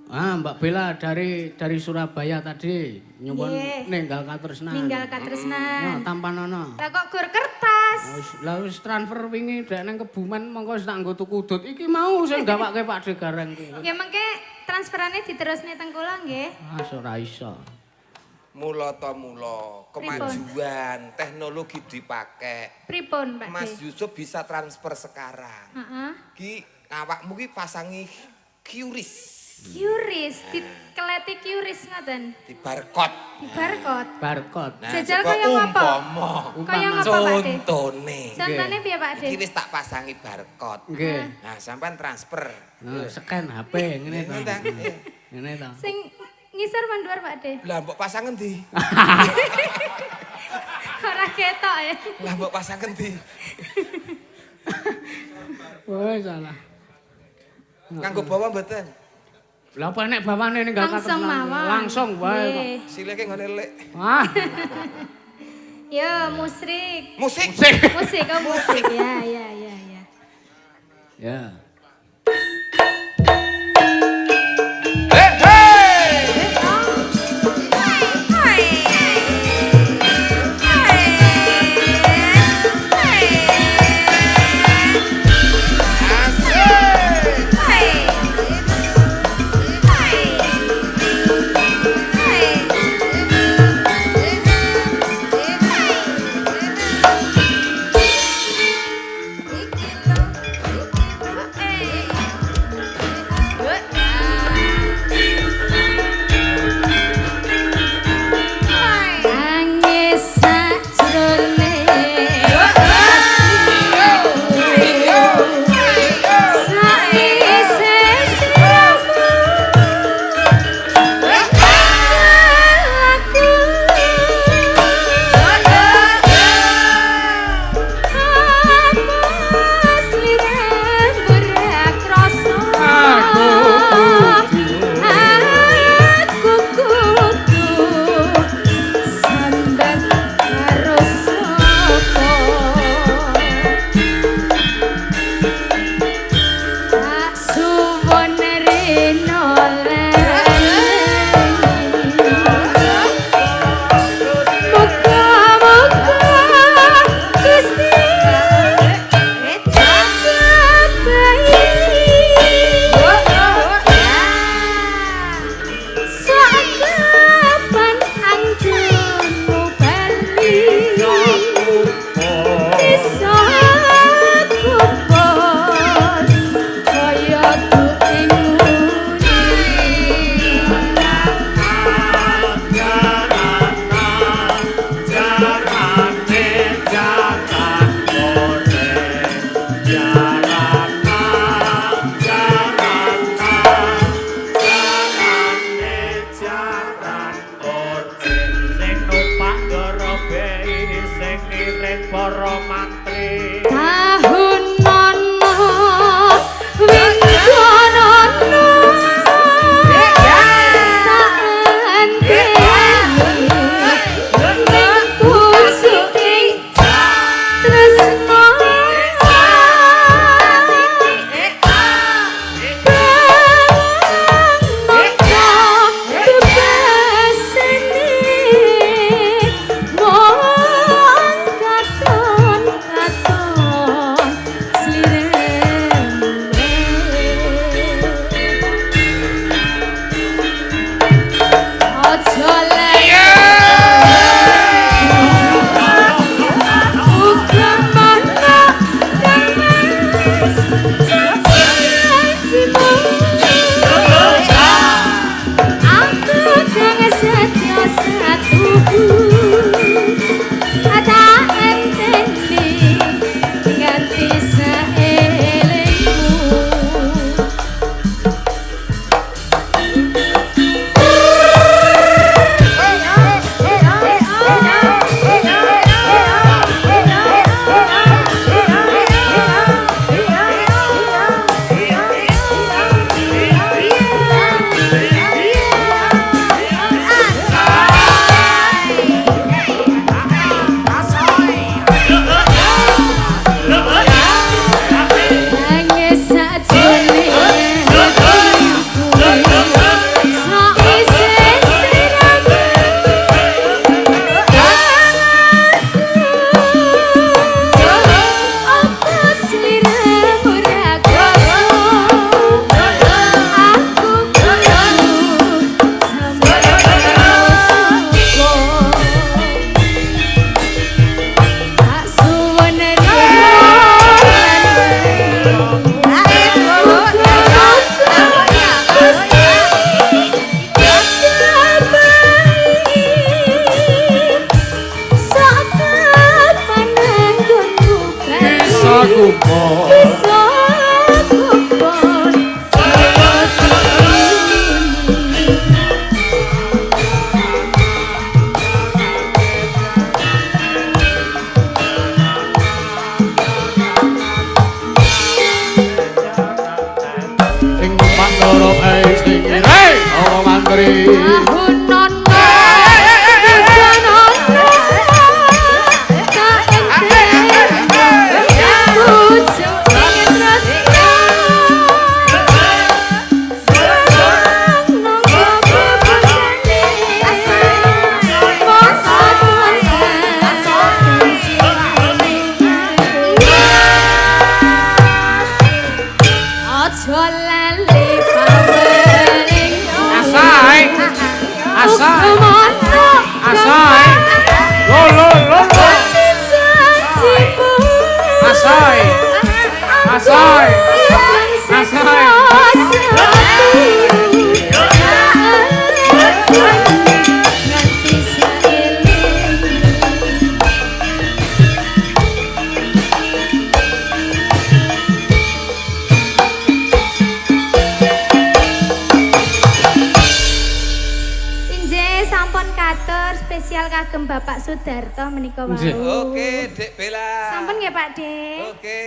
Mbak Bella dari Surabaya tadi nyuwun Nggih. ninggal katresnan. Ninggal katresnan. Tampanono. Lah kok gur kertas? Lah wis transfer wingi dek nang Kebumen mongko wis tak nggo tuku udut. Iki mau sing gawake Pak De Gareng kuwi. Ya mengke transferane diterusne teng kula nggih. Ora iso. Mula kemajuan teknologi dipakai. Pripun, Pak? Mas Yusuf bisa transfer sekarang. Heeh. Ki awakmu ki pasangi QRIS. Qris, dikeleti Qris ngoten. Di barcode. Di barcode. Barcode. Jajal coba kaya ngapa? umpama. Kaya ngapa, Pak De? Contone. Contone piye, Pak De? Iki wis tak pasangi barcode. Nggih. Nah, sampean transfer. Scan HP ngene to. Ngene ta? Ngene to. Sing ngisor mandhuar, Pak De. Lah mbok pasang endi? Ora ketok ya. Lah mbok pasang endi? Wes salah. Nganggo bawa mboten? Lah apa nek bawane ninggal Langsung katresnan? mawon. Langsung wae kok. Nggih. Sileke ngene lek. Ah, Yo, musrik. Musik. Musik, oh musik. Ya. ya. Hei, hei. kumpul bisa kumpul sing mandoro sing hey ora mantri kagem Bapak Sudarto menika wau. Oke, Dek Bella. Sampun nggih, Pak Dek. Oke.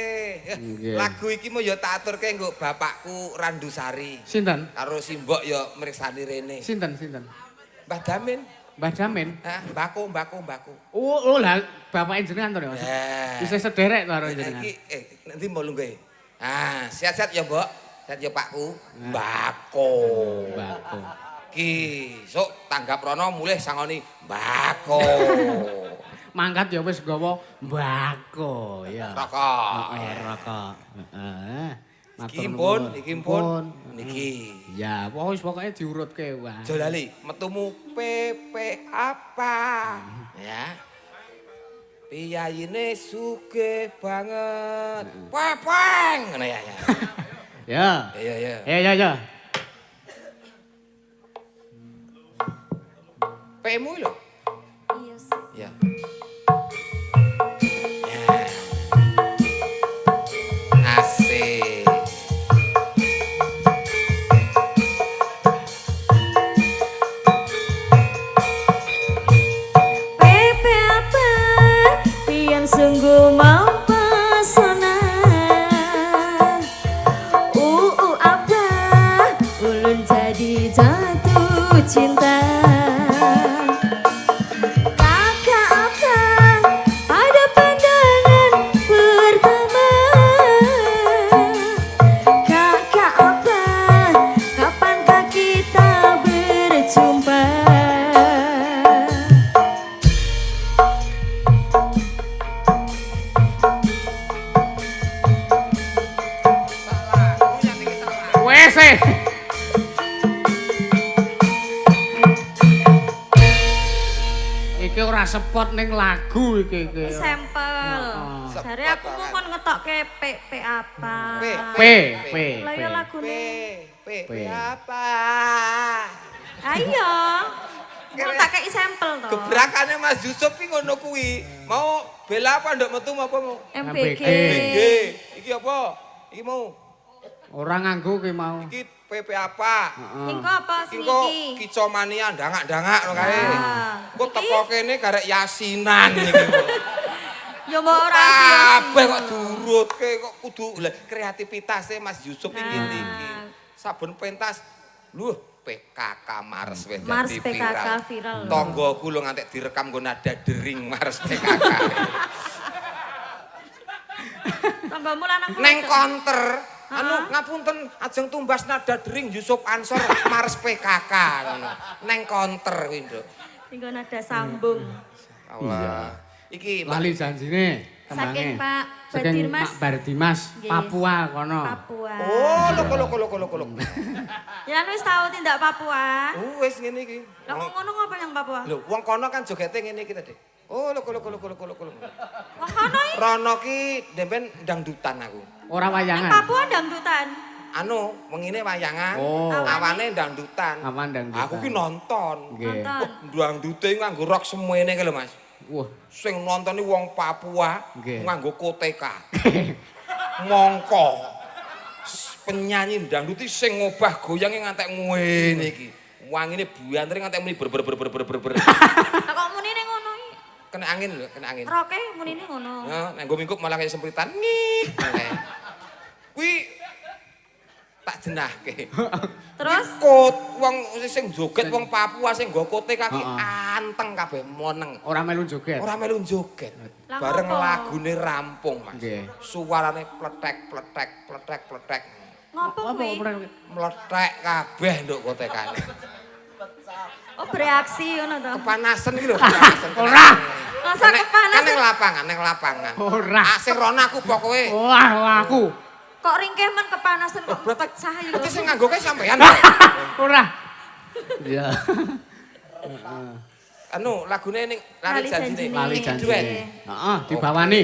Lagu iki mau ya tak aturke nggo bapakku Randusari. Sinten? Karo simbok ya mriksani rene. Sinten? Mbah Damin. Mbah Damin. Hah, mbako. Oh, lah bapake jenengan to, Mas. Bisa sederek to karo jenengan. Iki nanti mau lungguh. Ah, sehat-sehat ya, Mbok. Sehat ya Pakku. Mbako. Ki, sok tanggap rono mulih sangoni mbako. Mangkat ya wis gawa mbako ya. Rokok. Rokok. Heeh. Iki pun. Niki. Ya, wis pokoke diurutke wae. Aja lali, metumu PP apa? Ya. Piyayine sugih banget. Pepeng ngono ya. Ya. Iya. Ya. Pemu lho. Iya sih. Ya. Asik. Pepe apa pian sungguh mempesona. Apa ulun jadi jatuh cinta. Iki ora sepot ning lagu iki. Sampel. Jare aku mau kon ngetokke P apa? P. Lah ya lagune. P apa? Ayo. Mau tak kei sampel to. Gebrakane Mas Yusuf ki ngono kuwi. Mau bela apa ndok metu apa mau? MBG. Iki apa? Iki mau. Ora nganggo ki mau. Iki PP apa? Engko apa sing Engko iki? kicomania ndangak-ndangak lho kae. Kok Iki? teko kene karek yasinan iki. Ya mbok ora Kabeh kok durutke kok kudu kreativitasnya Mas Yusuf iki iki. Sabun pentas. Luh, PKK Mars wis dadi Mars viral. PKK viral. Tonggoku lho ngantek direkam nggo nada dering Mars PKK. Tanggamu lanang Neng konter ngapunten ajeng tumbas nada dering Yusuf Ansor Mars PKK ngono. Neng konter kuwi, Nduk. Tinggo nada sambung. Allah. Iki Lali janjine Saking Pak saking Badirmas. Pak Bardimas Papua kono. Papua. Oh, loko. Ya wis tau tindak Papua. Wis ngene iki. Lah kok ngono ngapa yang Papua? Lho, wong kono kan jogete ngene iki tadi. Oh, loko. Wong kono iki Rono ki dempen dangdutan aku. Ora wayangan. Papua dangdutan. Anu, wengine wayangan, Oh. awane dangdutan. Awan dangdutan. Aku ki nonton. Nggih. Nonton. Dangdute nganggo rok semene ki lho, Mas. Wah, Sing nontoni wong Papua Nggih. nganggo koteka. Mongko. Penyanyi dangdut sing ngobah goyange ngantek ngene iki. Wangine buantere ngantek muni ber. Lah kok munine ngono iki? Kena angin lho, kena angin. Roke munine ngono. Heeh, nek nggo mingkup malah kaya sempritan. Ngih. Kuwi tak jenahke. Terus Kot wong sing joget wong Papua sing nggo kote kaki anteng kabeh moneng. ora melu joget. Ora melu joget. Lah Bareng ngopo? lagune rampung, Mas. Nggih. Suarane pletek. ngopo kuwi? Meletek kabeh nduk kotekane. Oh bereaksi ngono to. Kepanasan iki lho, kepanasan. Ora. Masa kepanasan? Kan ning lapangan. Ora. Asing rono aku pokoke. Wah, aku. Kok ringkeh men kepanasan kok pecah iki lho. Berarti sing nganggoke sampean. Ora. Iya. Anu lagune ning Lali Lali Janjine. Janjine. Lali Iki janji. duet. Heeh, dibawani.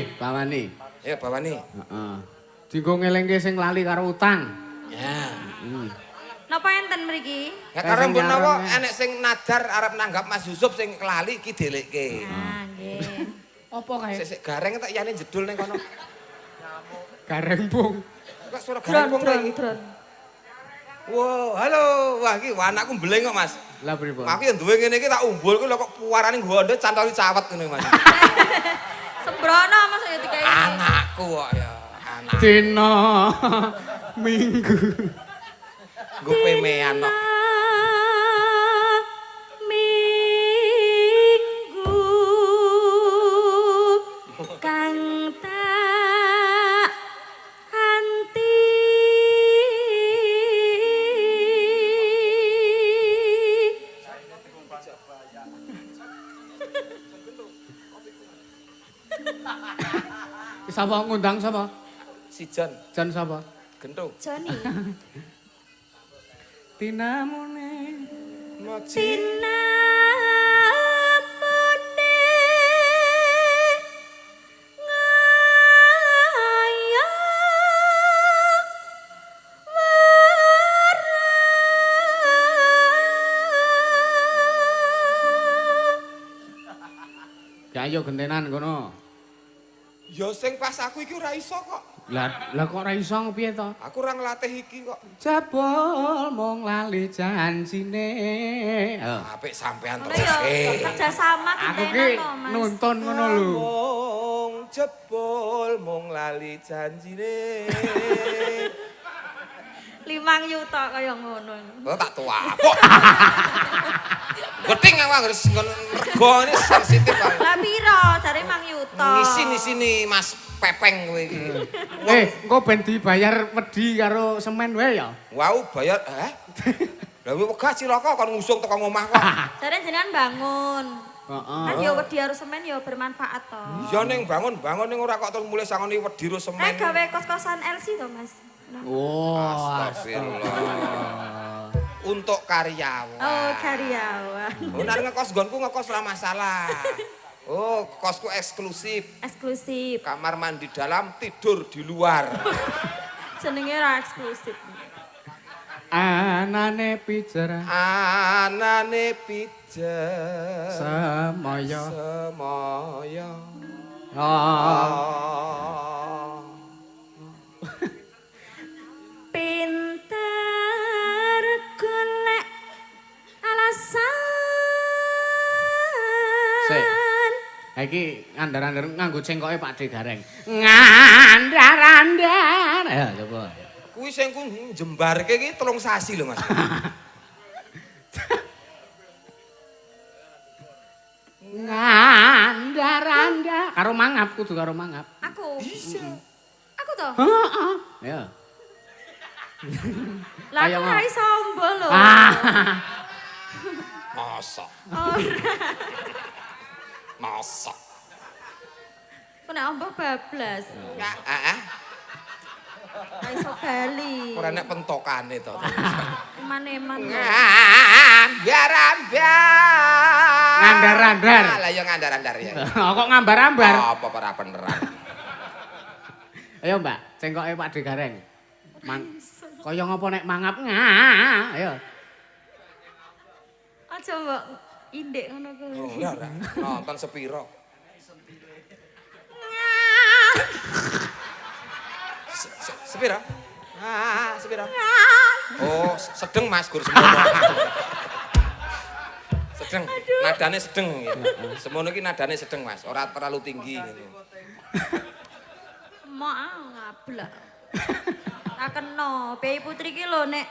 Ya bawani. Heeh. Dienggo ngelingke sing lali karo utang. Ya. Napa enten mriki? Ya karena Sing mbok napa nyarannya. enek sing nadar arep nanggap Mas Yusuf sing kelali iki delekke. Ah, nggih. Apa kae? Sik gareng tak yane jedul ning kono. Gareng pung. Kok suara gareng wong iki. Dron. Wow, halo. Wah iki anakku mbeleng kok, Mas. Lah pripun? Aku yang duwe ngene iki tak umbul ku lho kok puarane nggondo cantoli cawet ngene, Mas. Sembrono Mas ya dikai. Anakku kok ya, anak. Dina Minggu. Nggo pemean kok. Minggu kang tak anti Sapa ngundang sapa? Si Jon, Jan sapa? gentung. Joni Tinamune. Moji. tinamune Ya ayo gentenan kono. Ya sing pas aku iki ora iso kok. Lah kok ora iso piye to? Aku ora nglatih iki kok. Jebol mung lali janjine. Apik sampean Ngono terus. ya kerja sama Aku ki gentenan kok Mas. nonton ngono lho. Mung jebol mung lali janjine. 5 yuta kaya ngono. Oh tak tua. Kok. Geting aku harus rego ini sensitif. Lah piro jare 5 yuta. Ngisi sini Mas Pepeng kowe iki. Engko ben dibayar wedi karo semen wae ya. Wau bayar Lah wegah cilaka kon ngusung teko omah kok. Jare jenengan bangun. Heeh. Kan ya wedi karo semen ya bermanfaat to. Iya ning bangun ning ora kok terus mulai sangoni wedi ro semen. Gawe kos-kosan LC to Mas. Nah. Oh, Astagfirullah. Untuk karyawan. Oh, karyawan. Oh, nek ngekos nggonku ngekos ora masalah. Oh, kosku eksklusif. Eksklusif. Kamar mandi dalam, tidur di luar. Jenenge ra eksklusif. anane pijer Anane pijer semoyo semoyo. oh. Pinter golek alasan. Sik. Ha iki ngandar-andar nganggo cengkoke Pak De Gareng. Ngandar-andar. Ayo coba. Kuwi sing ku jembarke iki 3 sasi lho, Mas. Ngandar-andar karo mangap kudu karo mangap. Aku. Iya. Aku toh. Heeh. Ya. Lah Ayo, aku Mak. ra iso ombo lho. Masa. Masa. Aku nek ombo bablas. Ya, Ra iso bali. ora nek pentokane to. Eman-eman. Ngandar-andar. Ngandar-andar. Lah ya ngandar-andar ya. Kok ngambar-ambar? Apa ora beneran. Ayo Mbak, cengkoke Pak De Gareng. Kaya ngopo nek mangap? Ayo. Aja mbok indek ngono kuwi. Ora ora. Nonton sepiro. Sepira? Sepira? Oh, sedeng Mas Gur semono. Sedeng, nadane sedeng gitu. Semono iki nadane sedeng Mas, ora terlalu tinggi gitu. Mau ngablak. Tak kena, Bayi Putri ki lho nek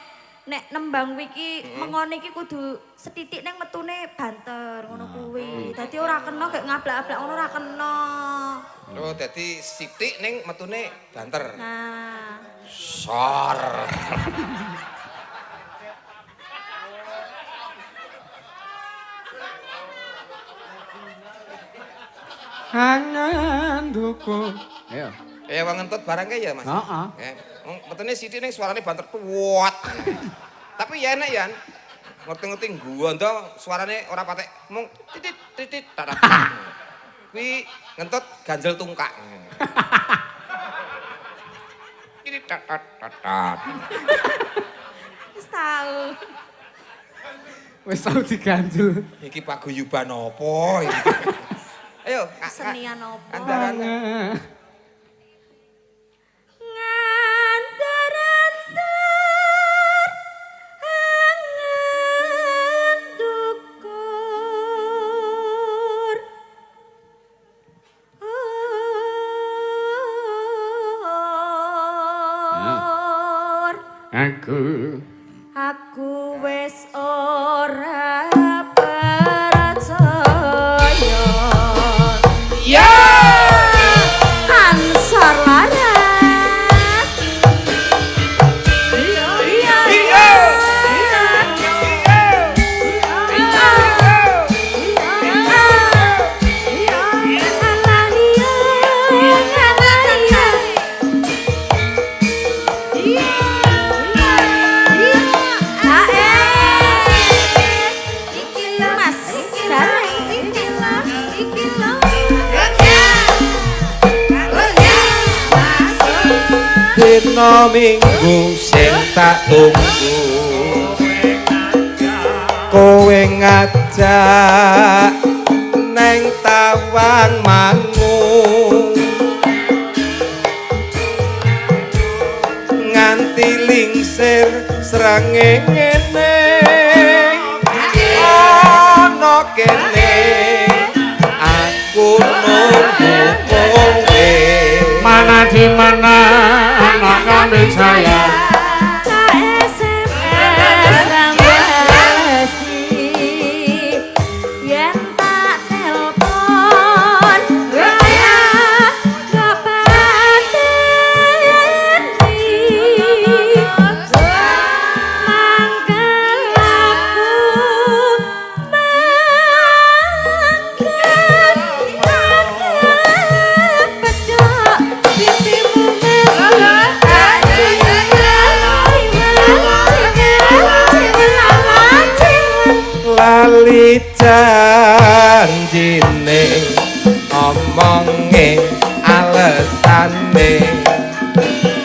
nembang wiki mengone iki kudu setitik ning metune banter ngono kuwi. Dadi ora kena gek ngablak-ablak ngono ora kena. Oh, dadi sithik ning metune banter. Nah, Sor. Angan duku. Ayo. Wong ngentut barangke ya, Mas. Heeh. Metune sithik ning suarane banter kuat. Tapi ya enak ya. Ngerti-ngerti gondo suarane ora patek mung titit titit tatat. Kuwi ngentut ganjel tungkak. Titit tatat tatat. wis tau. Wis tau diganjel. Iki paguyuban apa iki? Ayo, Kesenian apa? Andar-andar. Ngantar-antar angen dukur. Aku wis ora percaya. Ya! Ansar laras. Iya. Dina minggu sing tak tunggu kowe ngajak neng tawang mangung nganti lingsir srenge ngene ana kene aku nunggu kowe Mana di mana anak kami saya. SMS rambasi yen tak telepon raya gak pateni mangkel lali janjine omonge alesane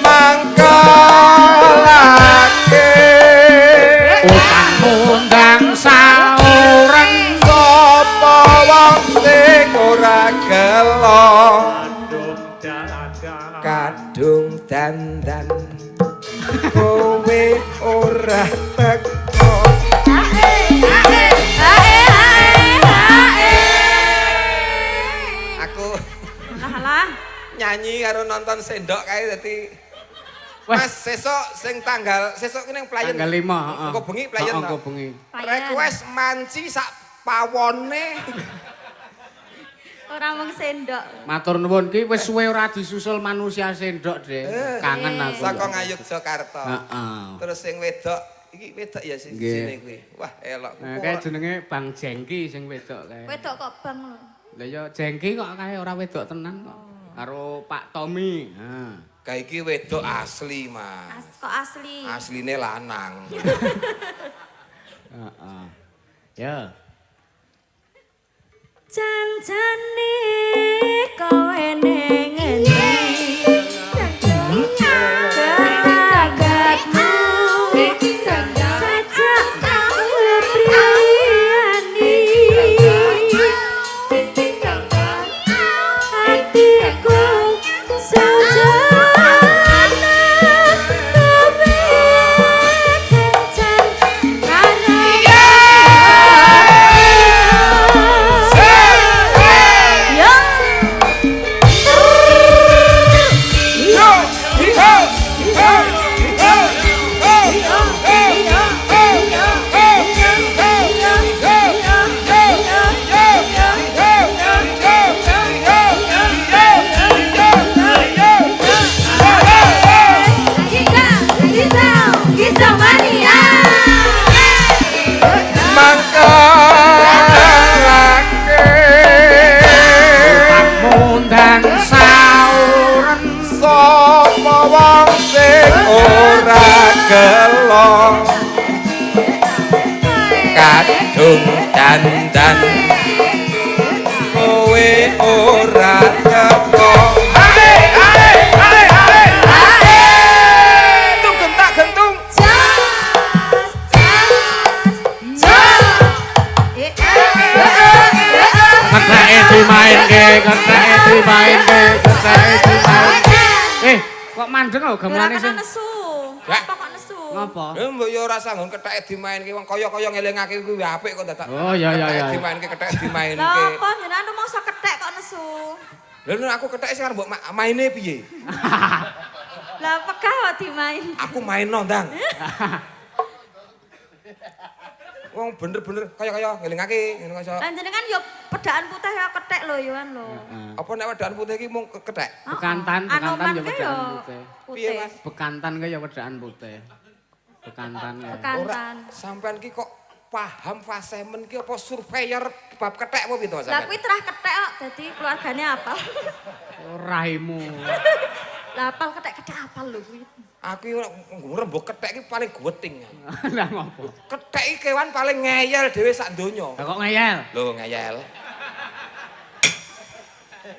mangkolake Utang-undang sauren sapa wong sing ora gelo kadung dandan kowe ora teko aku Alah, nyanyi karo nonton sendok kae dadi Mas sesok sing sesok ki ning playen tanggal 5, heeh. engko bengi playen to Engko bengi. request manci sak pawone ora mung sendok. Matur nuwun ki wis suwe ora disusul manusia sendok, Dek. Kangen aku. saka Ngayogyakarta Heeh. terus sing wedok iki wedok ya sing sini kuwi wah elok Nah, kae jenenge Bang Jengki sing wedok kae. Wedok kok bang lho. Lah ya Jengki kok kae ora wedok tenan kok. Karo Pak Tommy. Nah. kae iki wedok asli Mas Kok asli. asline lanang Heeh. Ya. Janjane kowe ning endi geragatmu sajak aku priyani hatiku Sapa wong sing ora gelo kadung dandan kowe ora teko ae tunggu tak gentung Keteke dimainke, keteke dimainke, keteke dimainke. Kok mandeng lho gamelane sing. Nesu. Hah? Apa kok nesu? Ngapa? Mbok yo ora sanggon ketheke dimainke wong kaya-kaya ngelingake kuwi apik kok dadak. Oh iya. Dimainke ketheke dimainke. Lah apa jenengan mongso kethek kok nesu? Lha aku ketheke sing arep mbok maine piye? Lah pegah kok dimain. Aku maino ndang. Wong bener-bener kaya-kaya ngelingake ngono kaya. Lah jenengan yo pedhaan putih ya kethek lho yo an lho. Apa nek wedaan putih iki mung kethek? Bekantan ya Anoman ke wedaan yo putih. Piye, putih. Mas? Bekantan ke ya wedaan putih. Bekantan ya. Bekantan. Sampean ki kok paham fasemen ki apa surveyor bab kethek apa piye to Lah sampean? kuwi terah kethek kok dadi keluargane apal. Raimu. Lah apal kethek apal lho kuwi. Aku yo ngrembug kethek ki paling guweting. Lah ngopo? Kethek iki kewan paling ngeyel dhewe sak donya. Lah kok ngeyel? Lho ngeyel.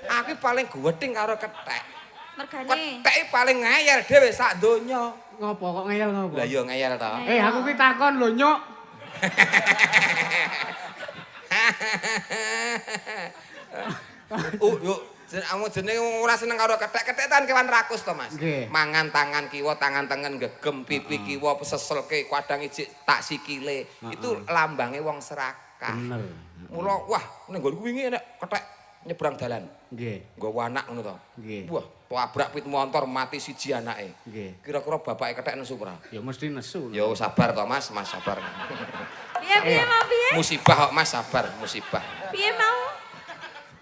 Aku paling guweting karo kethek. Mergane. Kethek paling ngeyel dhewe sak donya. Ngopo kok ngeyel ngopo? Lah yo ngeyel to. Aku ki takon lho nyuk. Yuk, kamu jenenge ora seneng karo kethek-kethek tan kewan rakus to, Mas. Nggih. Mangan tangan kiwa, tangan tengen gegem, pipi kiwa seselke, kadang ijik tak sikile. Itu lambange wong serakah. Bener. Mula wah, ning nggonku wingi enek kethek nyebrang dalan. Nggih. Nggawa anak ngono to. Nggih. Wah, tabrak pit motor mati siji anake. Nggih. Kira-kira bapake kethek nesu ora? Ya mesti nesu. Yo sabar to, Mas, sabar. Piye mau piye? Musibah kok, Mas, sabar, musibah. Piye mau?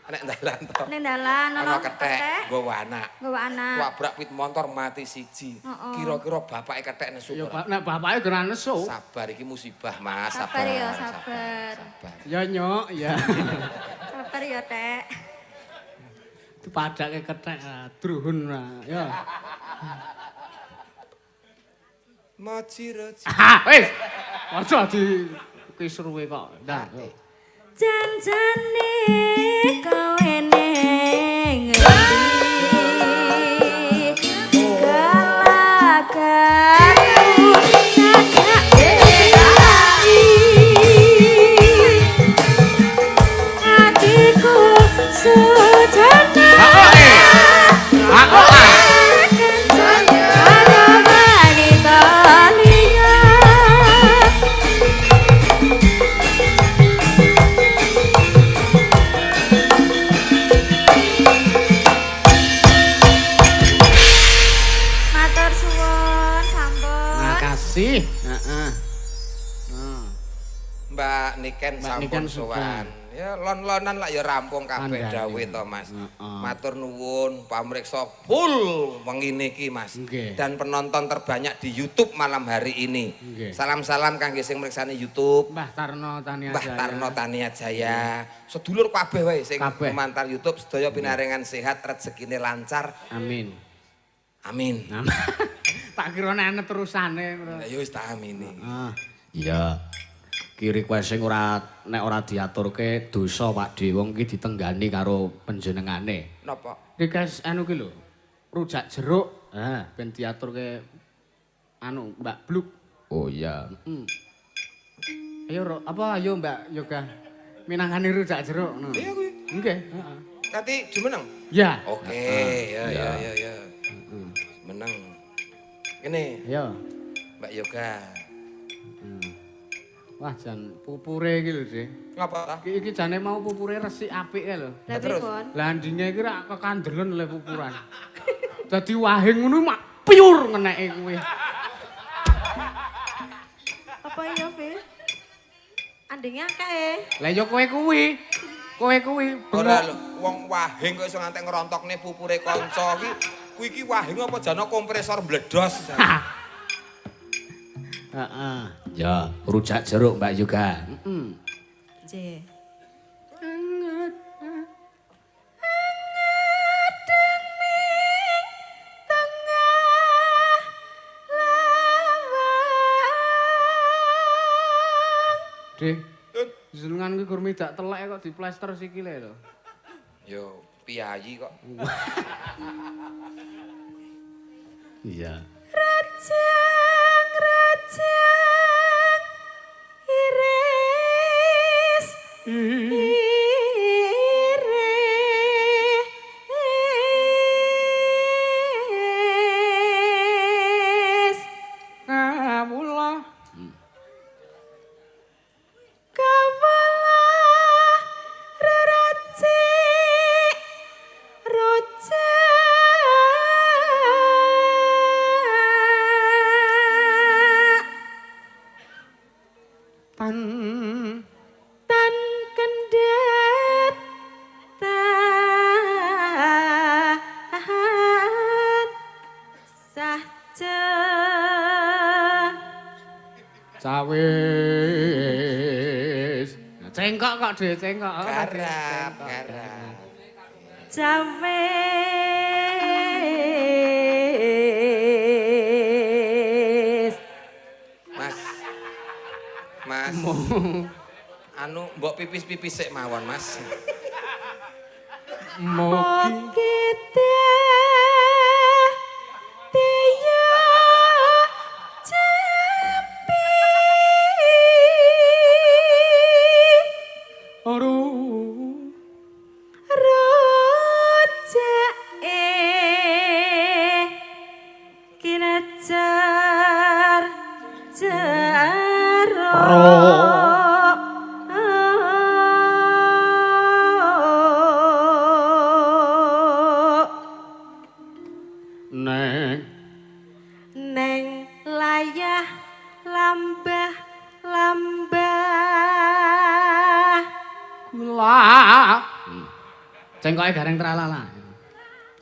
Nek dalan to. Ning dalan Ana ana kethek, nggawa anak. nggawa anak. Tabrak pit motor mati siji. Kira-kira bapake kethek nesu Ya ora? nek bapake ora nesu. Sabar iki musibah, Mas, Sabar sabar. ya, sabar. Sabar. Ya nyuk, ya. Sabar ya, Tek. Dipadake kethek druhun ya. Macira Wis. Aja di kisruwe kok. Ndah. Janjane kowe ning ngendi galaganku sajak hatiku sujana Aku ada wanita liya. Matur suwun sampun. makasih. Heeh. Mbak Niken Mbak sampun Niken sowan. Ya lon-lonan lah ya rampung kabeh Andane. dawuh to, Mas. Heeh. Matur nuwun pamriksa full wengine iki, Mas. Nggih. Dan penonton terbanyak di YouTube malam hari ini. Nggih. Salam-salam kangge sing mriksani YouTube. Mbah Tarno Tania Mbah Jaya. Tarno Tania Jaya. Sedulur kabeh wae sing Kabeh. komentar YouTube sedaya pinaringan sehat, rezekine lancar. Amin. Amin. Tak kira nek terusane. Lah ya wis tak amini. Iya. Ki request sing nek ora diaturke dosa Pak Di. Wong ki ditenggani karo panjenengane. Napa? Request anu ki lho. Rujak jeruk. Ben diaturke anu Mbak Bluk. Oh iya. Ayo ayo Mbak Yoga. Minangkani rujak jeruk. Iya kuwi. Nggih, Nanti jumeneng. Ya. Oke, ya. Menang. Ini Ayo. Mbak Yoga. Wah, jan pupure iki lho, Dik. Ngapa ta? Iki jane mau pupure resik apik kae lho. Lah terus? pripun? Lah ndine iki rak kekandelen oleh pupuran. Dadi wahing ngono mak piur ngeneke kuwi. Apa ya, Fir? Andinge akeh. Lah ya kowe kuwi. Kowe kuwi Ora lho, wong wahing kok iso ngantek ngerontokne pupure kanca iki. Kuwi iki wahing apa jana kompresor mbledos. Heeh. Ya, rujak jeruk Mbak Yoga. Nggih. Dik. Jenengan ki gur midak telek kok diplester sikile lho. Yo, piyayi kok. Iya. Rajang iris iris Kawula. kawula reracik rojak Tan tan kendet tahan sahja cawis. Cengkok kok Dik, cengkok. Garap. cawis Mas. Anu mbok pipis-pipis sik mawon, Mas. Mogi kita tiya cepi oru rojak kinajar neng layah lambah kula. Cengkoke gareng tralala.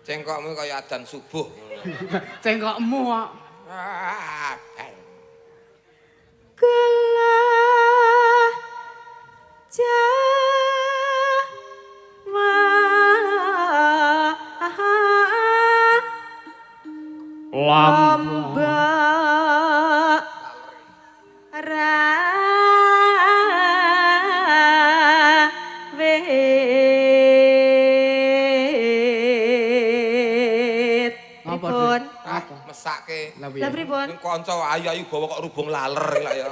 Cengkokmu kaya adzan subuh. Cengkokmu kok. Ah, gelah Jawa lombok rawit pripun mesake. lha pripun Ning kanca ayu-ayu bawa kok rubung laler lak ya.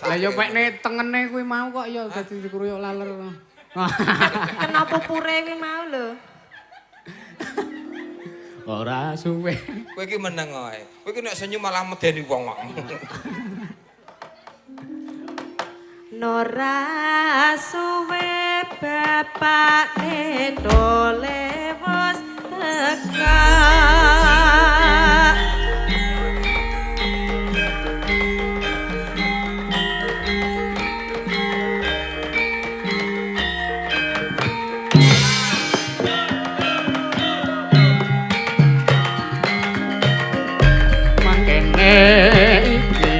Lah ya pekne tengene kuwi mau kok ya dadi dikruyuk laler. kenapa pure kuwi mau lho Ora suwe. Kowe iki meneng ae. Kowe iki nek senyum malah medeni wong kok. Nora suwe bapakne dole wis teka Mangkene iki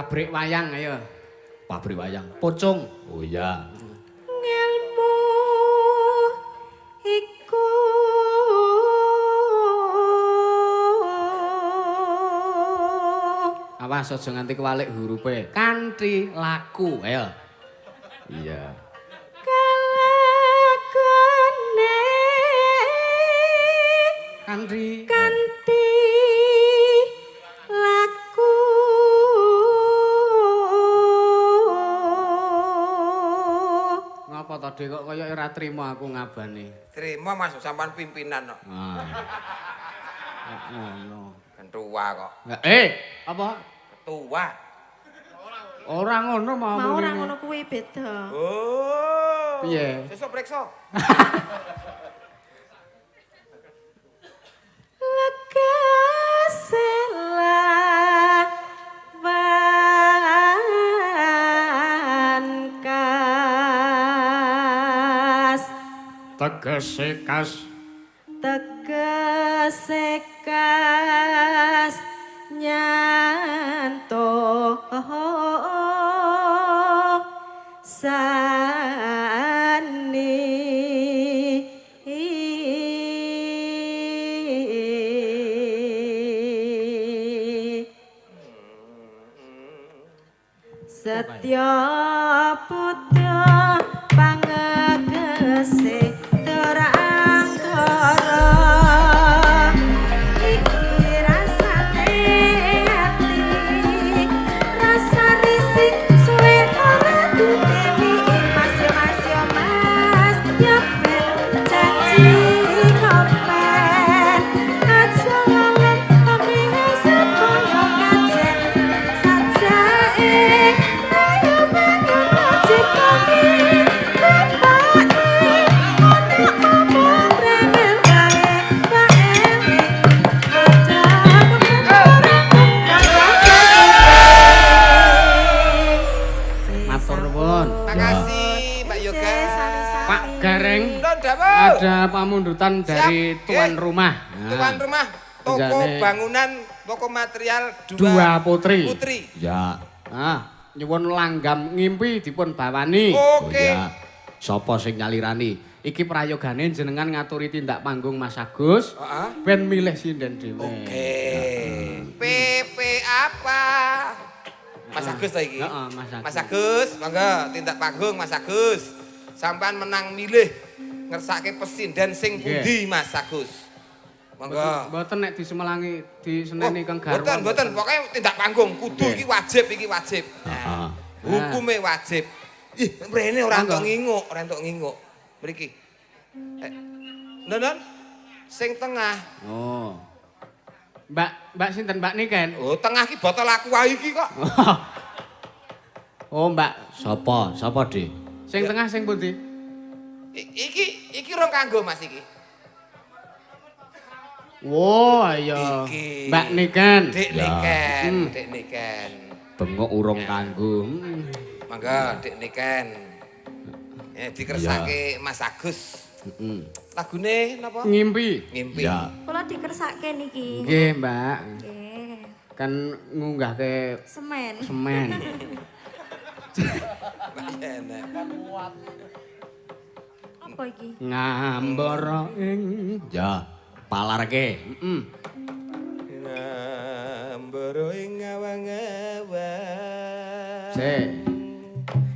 Pabrik wayang ayo. Pabrik wayang. Pocong. Oh iya. Ngelmu iku Awas aja nganti kewalik hurufe. Kanthi laku. Ayo. Iya. kalakone Kanthi laku ngapa to Dik kok kaya ora trima aku ngabane. Terima Mas sampean pimpinan kok. Ngono. Kan tua kok. Apa? Tua. Ora ngono mau. mau ora ngono kuwi beda. Oh. Piye? Sesuk preksa. Lekasela wankas Tegese kas tegese kas nyanto sani Setya putra pangegese terangkara iki rasane ati rasa risik suwe ora duteni mas yo mas yo ben janji kopen aja lalen tapi sepoyo kajen sajae ayo bangun wajib kami matur nuwun. Makasih Mbak Yoga. Pak Gareng. Lon dawuh. Ada pamundutan dari tuan rumah. Tuan rumah toko Jane. bangunan, toko material Dua putri. Putri. Ya. Nyuwun langgam ngimpi dipun bawani. Oke. Ya. Sapa sing nyalirani? Iki prayogane jenengan ngaturi tindak panggung Mas Agus. Heeh. Ben milih sinden dhewe. Oke. PP apa? Mas Agus ta iki? Heeh, Mas Agus. Mas Agus, monggo tindak panggung Mas Agus. Sampean menang milih ngersake pesinden sing pundi Mas Agus? Monggo. Mboten nek disemelangi diseneni kang garwa. Mboten, pokoke tindak panggung kudu iki wajib. Heeh. Hukume wajib. Ih, mrene ora entuk nginguk, Mriki. Nonon sing tengah. Oh. Mbak sinten Mbak Niken? Oh, tengah ki botol aku wae iki kok. Oh, Mbak. Sapa, Dik? Sing tengah sing pundi? Iki rong kanggo Mas iki. Wo, ayo. Iki. Mbak Niken. Dik Niken. Bengok urung kanggo. Mangga Dik Niken. Dikersake Mas Agus. Heeh. Lagune napa? Ngimpi. Ngimpi. Ya. Kula dikersake niki. Nggih, Mbak. Nggih. Kan ngunggahke Semen. semen. Enak. Apa iki? Ngambara ing ya palarke. Heeh. Ngambara ing awang-awang.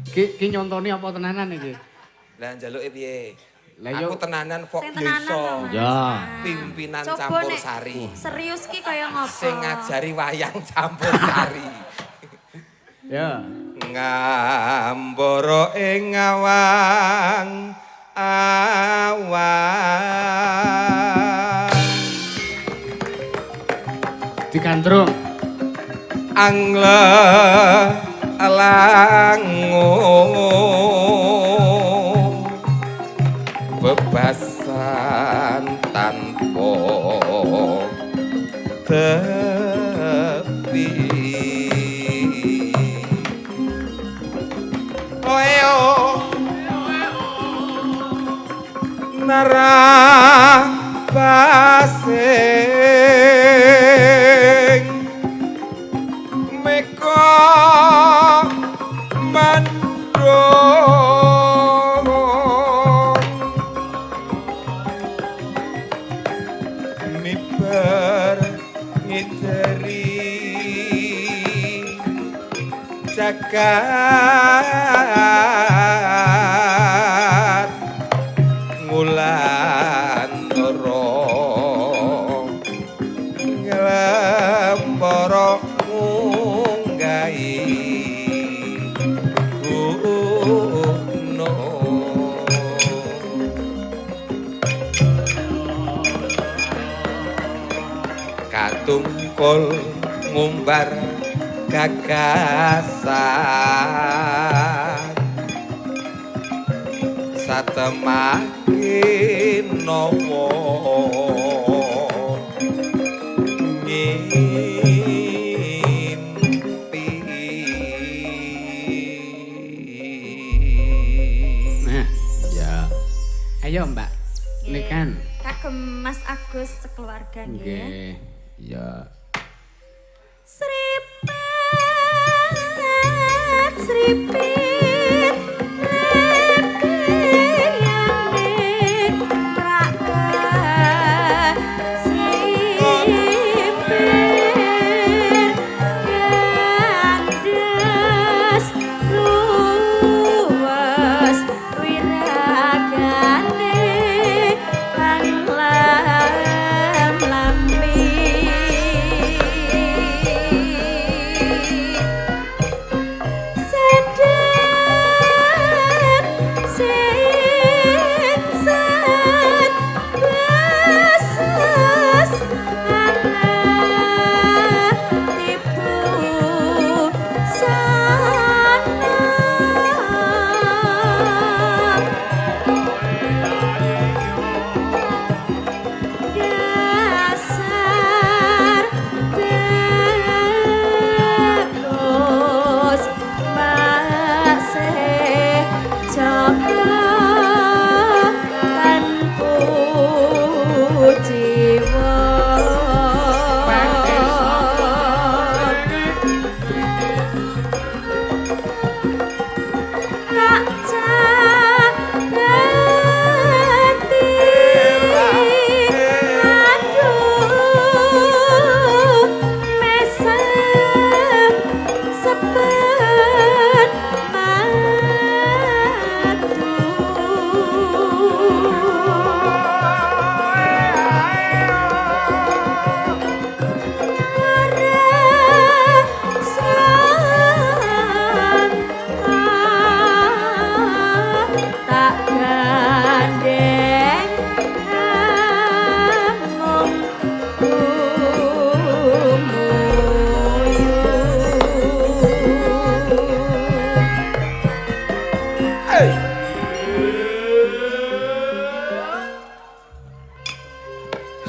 Ki nyontoni apa tenanan iki? Lah njaluke piye? Lah yo Aku tenanan kok Sing tenanan iso. to, Mas. Ya. Pimpinan Coba campur nek sari. serius ki kaya ngopo? Sing ngajari wayang campur sari. ya. Ngambara ing awang Digandrung. Angle langung bebasan tanpa tepi oyo narabasing meko jagat ngulan ro nglempara ngunggahi gunung katungkul ngumbar gagasan satemake nawa ngimpi. Nah, ya. Ayo, Mbak. Ini kan. Kagem Mas Agus sekeluarga nggih. Nggih. Ya. Sripit lepeyane praka sipir gandes luwes wiragane kang lambi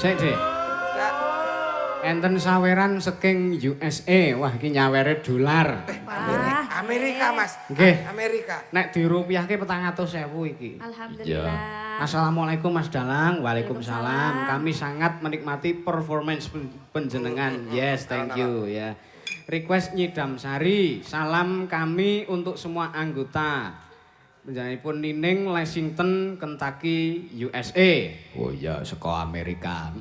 Sik, Dik. Enten saweran saking USA. Wah, iki nyawere dolar. Amerika, Mas. Nggih. Amerika. Nek dirupiahke 400.000 iki. Alhamdulillah. Assalamualaikum Mas Dalang. Waalaikumsalam. Kami sangat menikmati performance penjenengan. Yes, thank you ya. Request Nyidam Sari. Salam kami untuk semua anggota. Panjenenganipun Nining Lexington, Kentucky, USA. Oh iya, saka Amerika.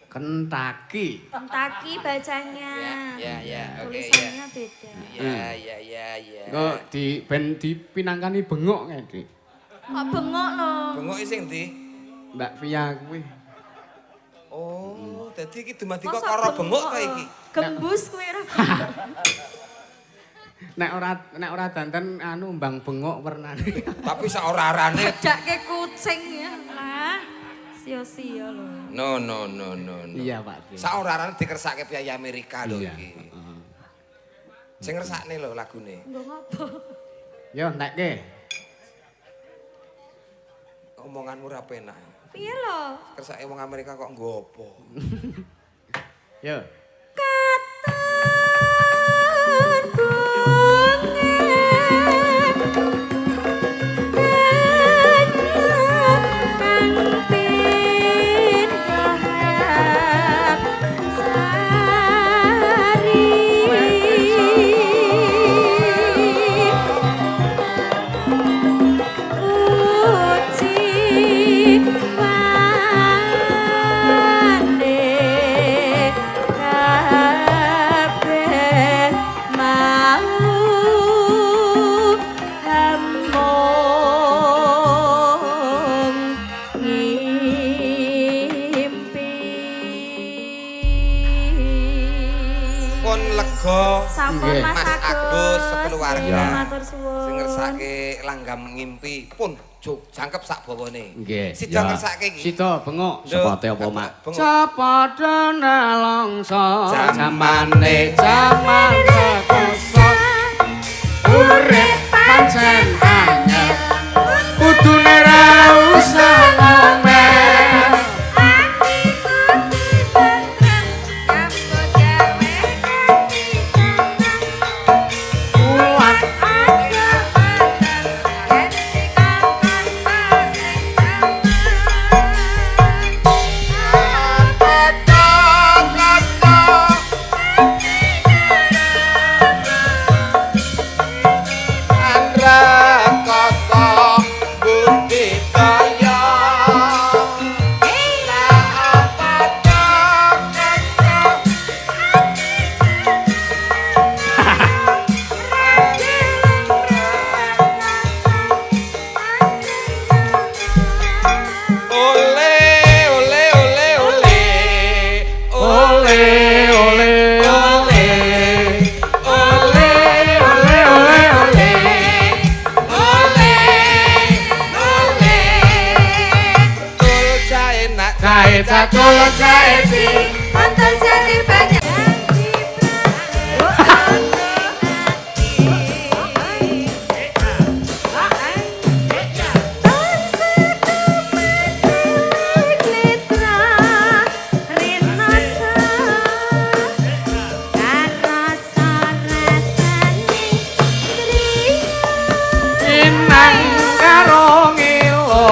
Kentucky. Kentucky bacanya. Ya, oke, tulisannya beda. Ya. Kok dipinangkani bengok kae, Dik. Kok bengok lho. Bengok sing ndi? Mbak Via kuwi. Oh, dadi iki dumadi kok Masa karo bengok ta iki? Gembus kuwi ra. Nek ora danten anu mbang bengok wernane. Tapi sak ora-arane. Bedake kucing ya. Lah, sia-sia lho. No. Iya, Pak. Sak ora-arane dikersake piye Amerika lho Iya. iki. Sing ngersakne lho lagune. Nggo ngopo? Yo nekke. Omonganmu ora penak. Piye lho? Kersake wong Amerika kok nggo apa? Yo. Mau ampun Nggih. Mas Mas Agus sekeluarga. Nggih, matur suwun. Sing ngersake langgam ngimpi pun jangkep sak bawane. Nggih. Sida ngersake iki. Sida bengok. Sepote apa, Mak? Bengok. Cepada nelongso Jamane jaman rekoso urip pancen angel kudune ra usah ngomel kuat Cakul jaeti Mantul jadi banyak. inang karo ngilo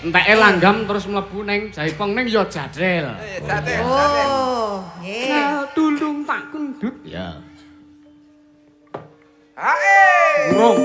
enteke langgam terus mlebu ning Jaipong ning ya jadrel. Oh, nggih. Tulung tak kendut. Ya. Hae. Urung.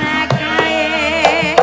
Lakae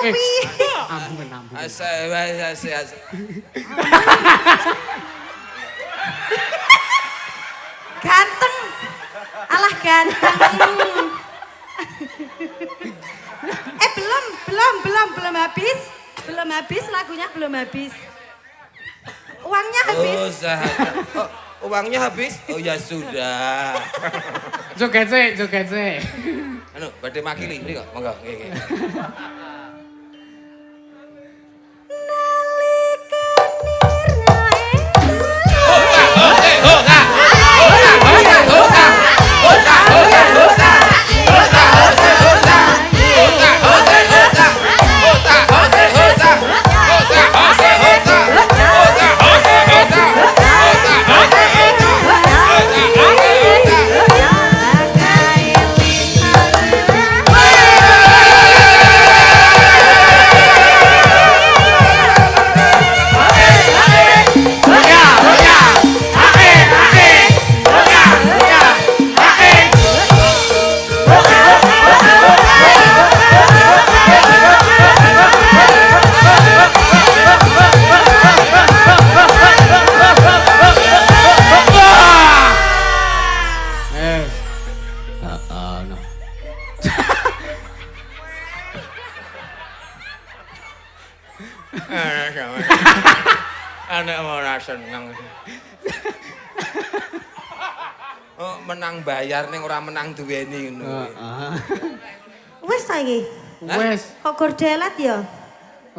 piye? Ampun, ampun. Ganteng. Alah ganteng. Belum habis. Belum habis lagunya belum habis. Uangnya habis. Oh, uangnya habis? Oh ya sudah. Joget sih. Anu, badhe makili mriko, monggo. Nggih. Anak ora seneng. Oh, menang bayar ning ora menang duweni ngono. Wes saiki. Wes, Kok gordelet ya?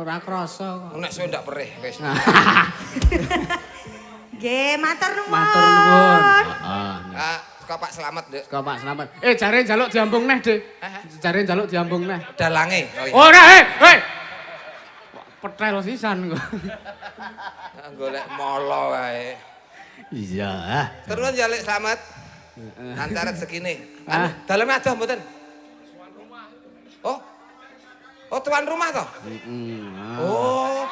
ora krasa kok. Nek sok ndak perih wis. Nggih, matur nuwun. Matur nuwun. Heeh. Ah, saka Pak Slamet, Nduk. Saka Pak Slamet. Jare njaluk diambung neh, Dik. Jare njaluk diambung neh. Dalange. Oh iya. Ora, Petel sisan kok. Golek molo wae. Iya. Terus njaluk Slamet. Antara segini. Daleme adoh mboten? Oh. Oh, tuan rumah toh? Oh.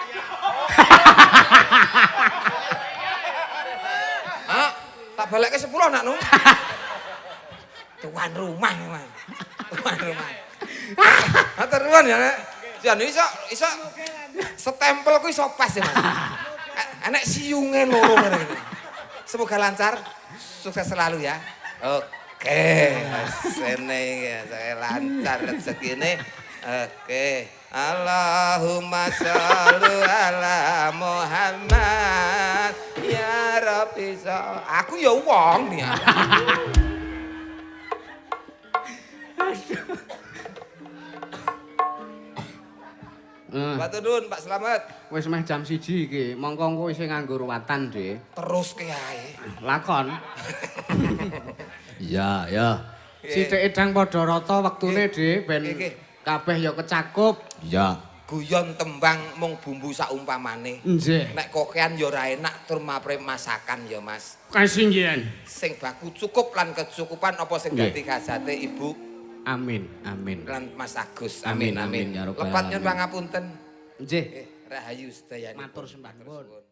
Ah, tak balekke 10 nak nu. Tuan rumah, Mas. Tuan rumah. Matur nuwun ya, Nek. Jan iso stempel ku iso pas ya, Mas. Enek siunge loro ngene. Semoga lancar, sukses selalu ya. Oke, sene ya, saya lancar rezekine. Oke. Allahumma sholli ala Muhammad ya Rabbi. Aku ya wong nih. Matur nuwun Pak Slamet. Wis meh jam 1 iki. Mongko engko isih nganggo ruwatan, Dik. Terus ke ae. Lakon. Iya, ya. Sithik edang padha rata wektune, Dik, ben kabeh ya kecakup. Iya. Guyon tembang mung bumbu saumpamane. Nggih. Nek kokean ya ora enak tur mapre masakan ya, Mas. Kasinggihan. Sing baku cukup lan kecukupan apa sing dadi khasate Ibu Amin, amin. lan Mas Agus. Amin, Amin, amin, amin. ya Rabbal Lepat nyuwun alamin. pangapunten. Nggih. Rahayu sedayane. Matur sembah nuwun.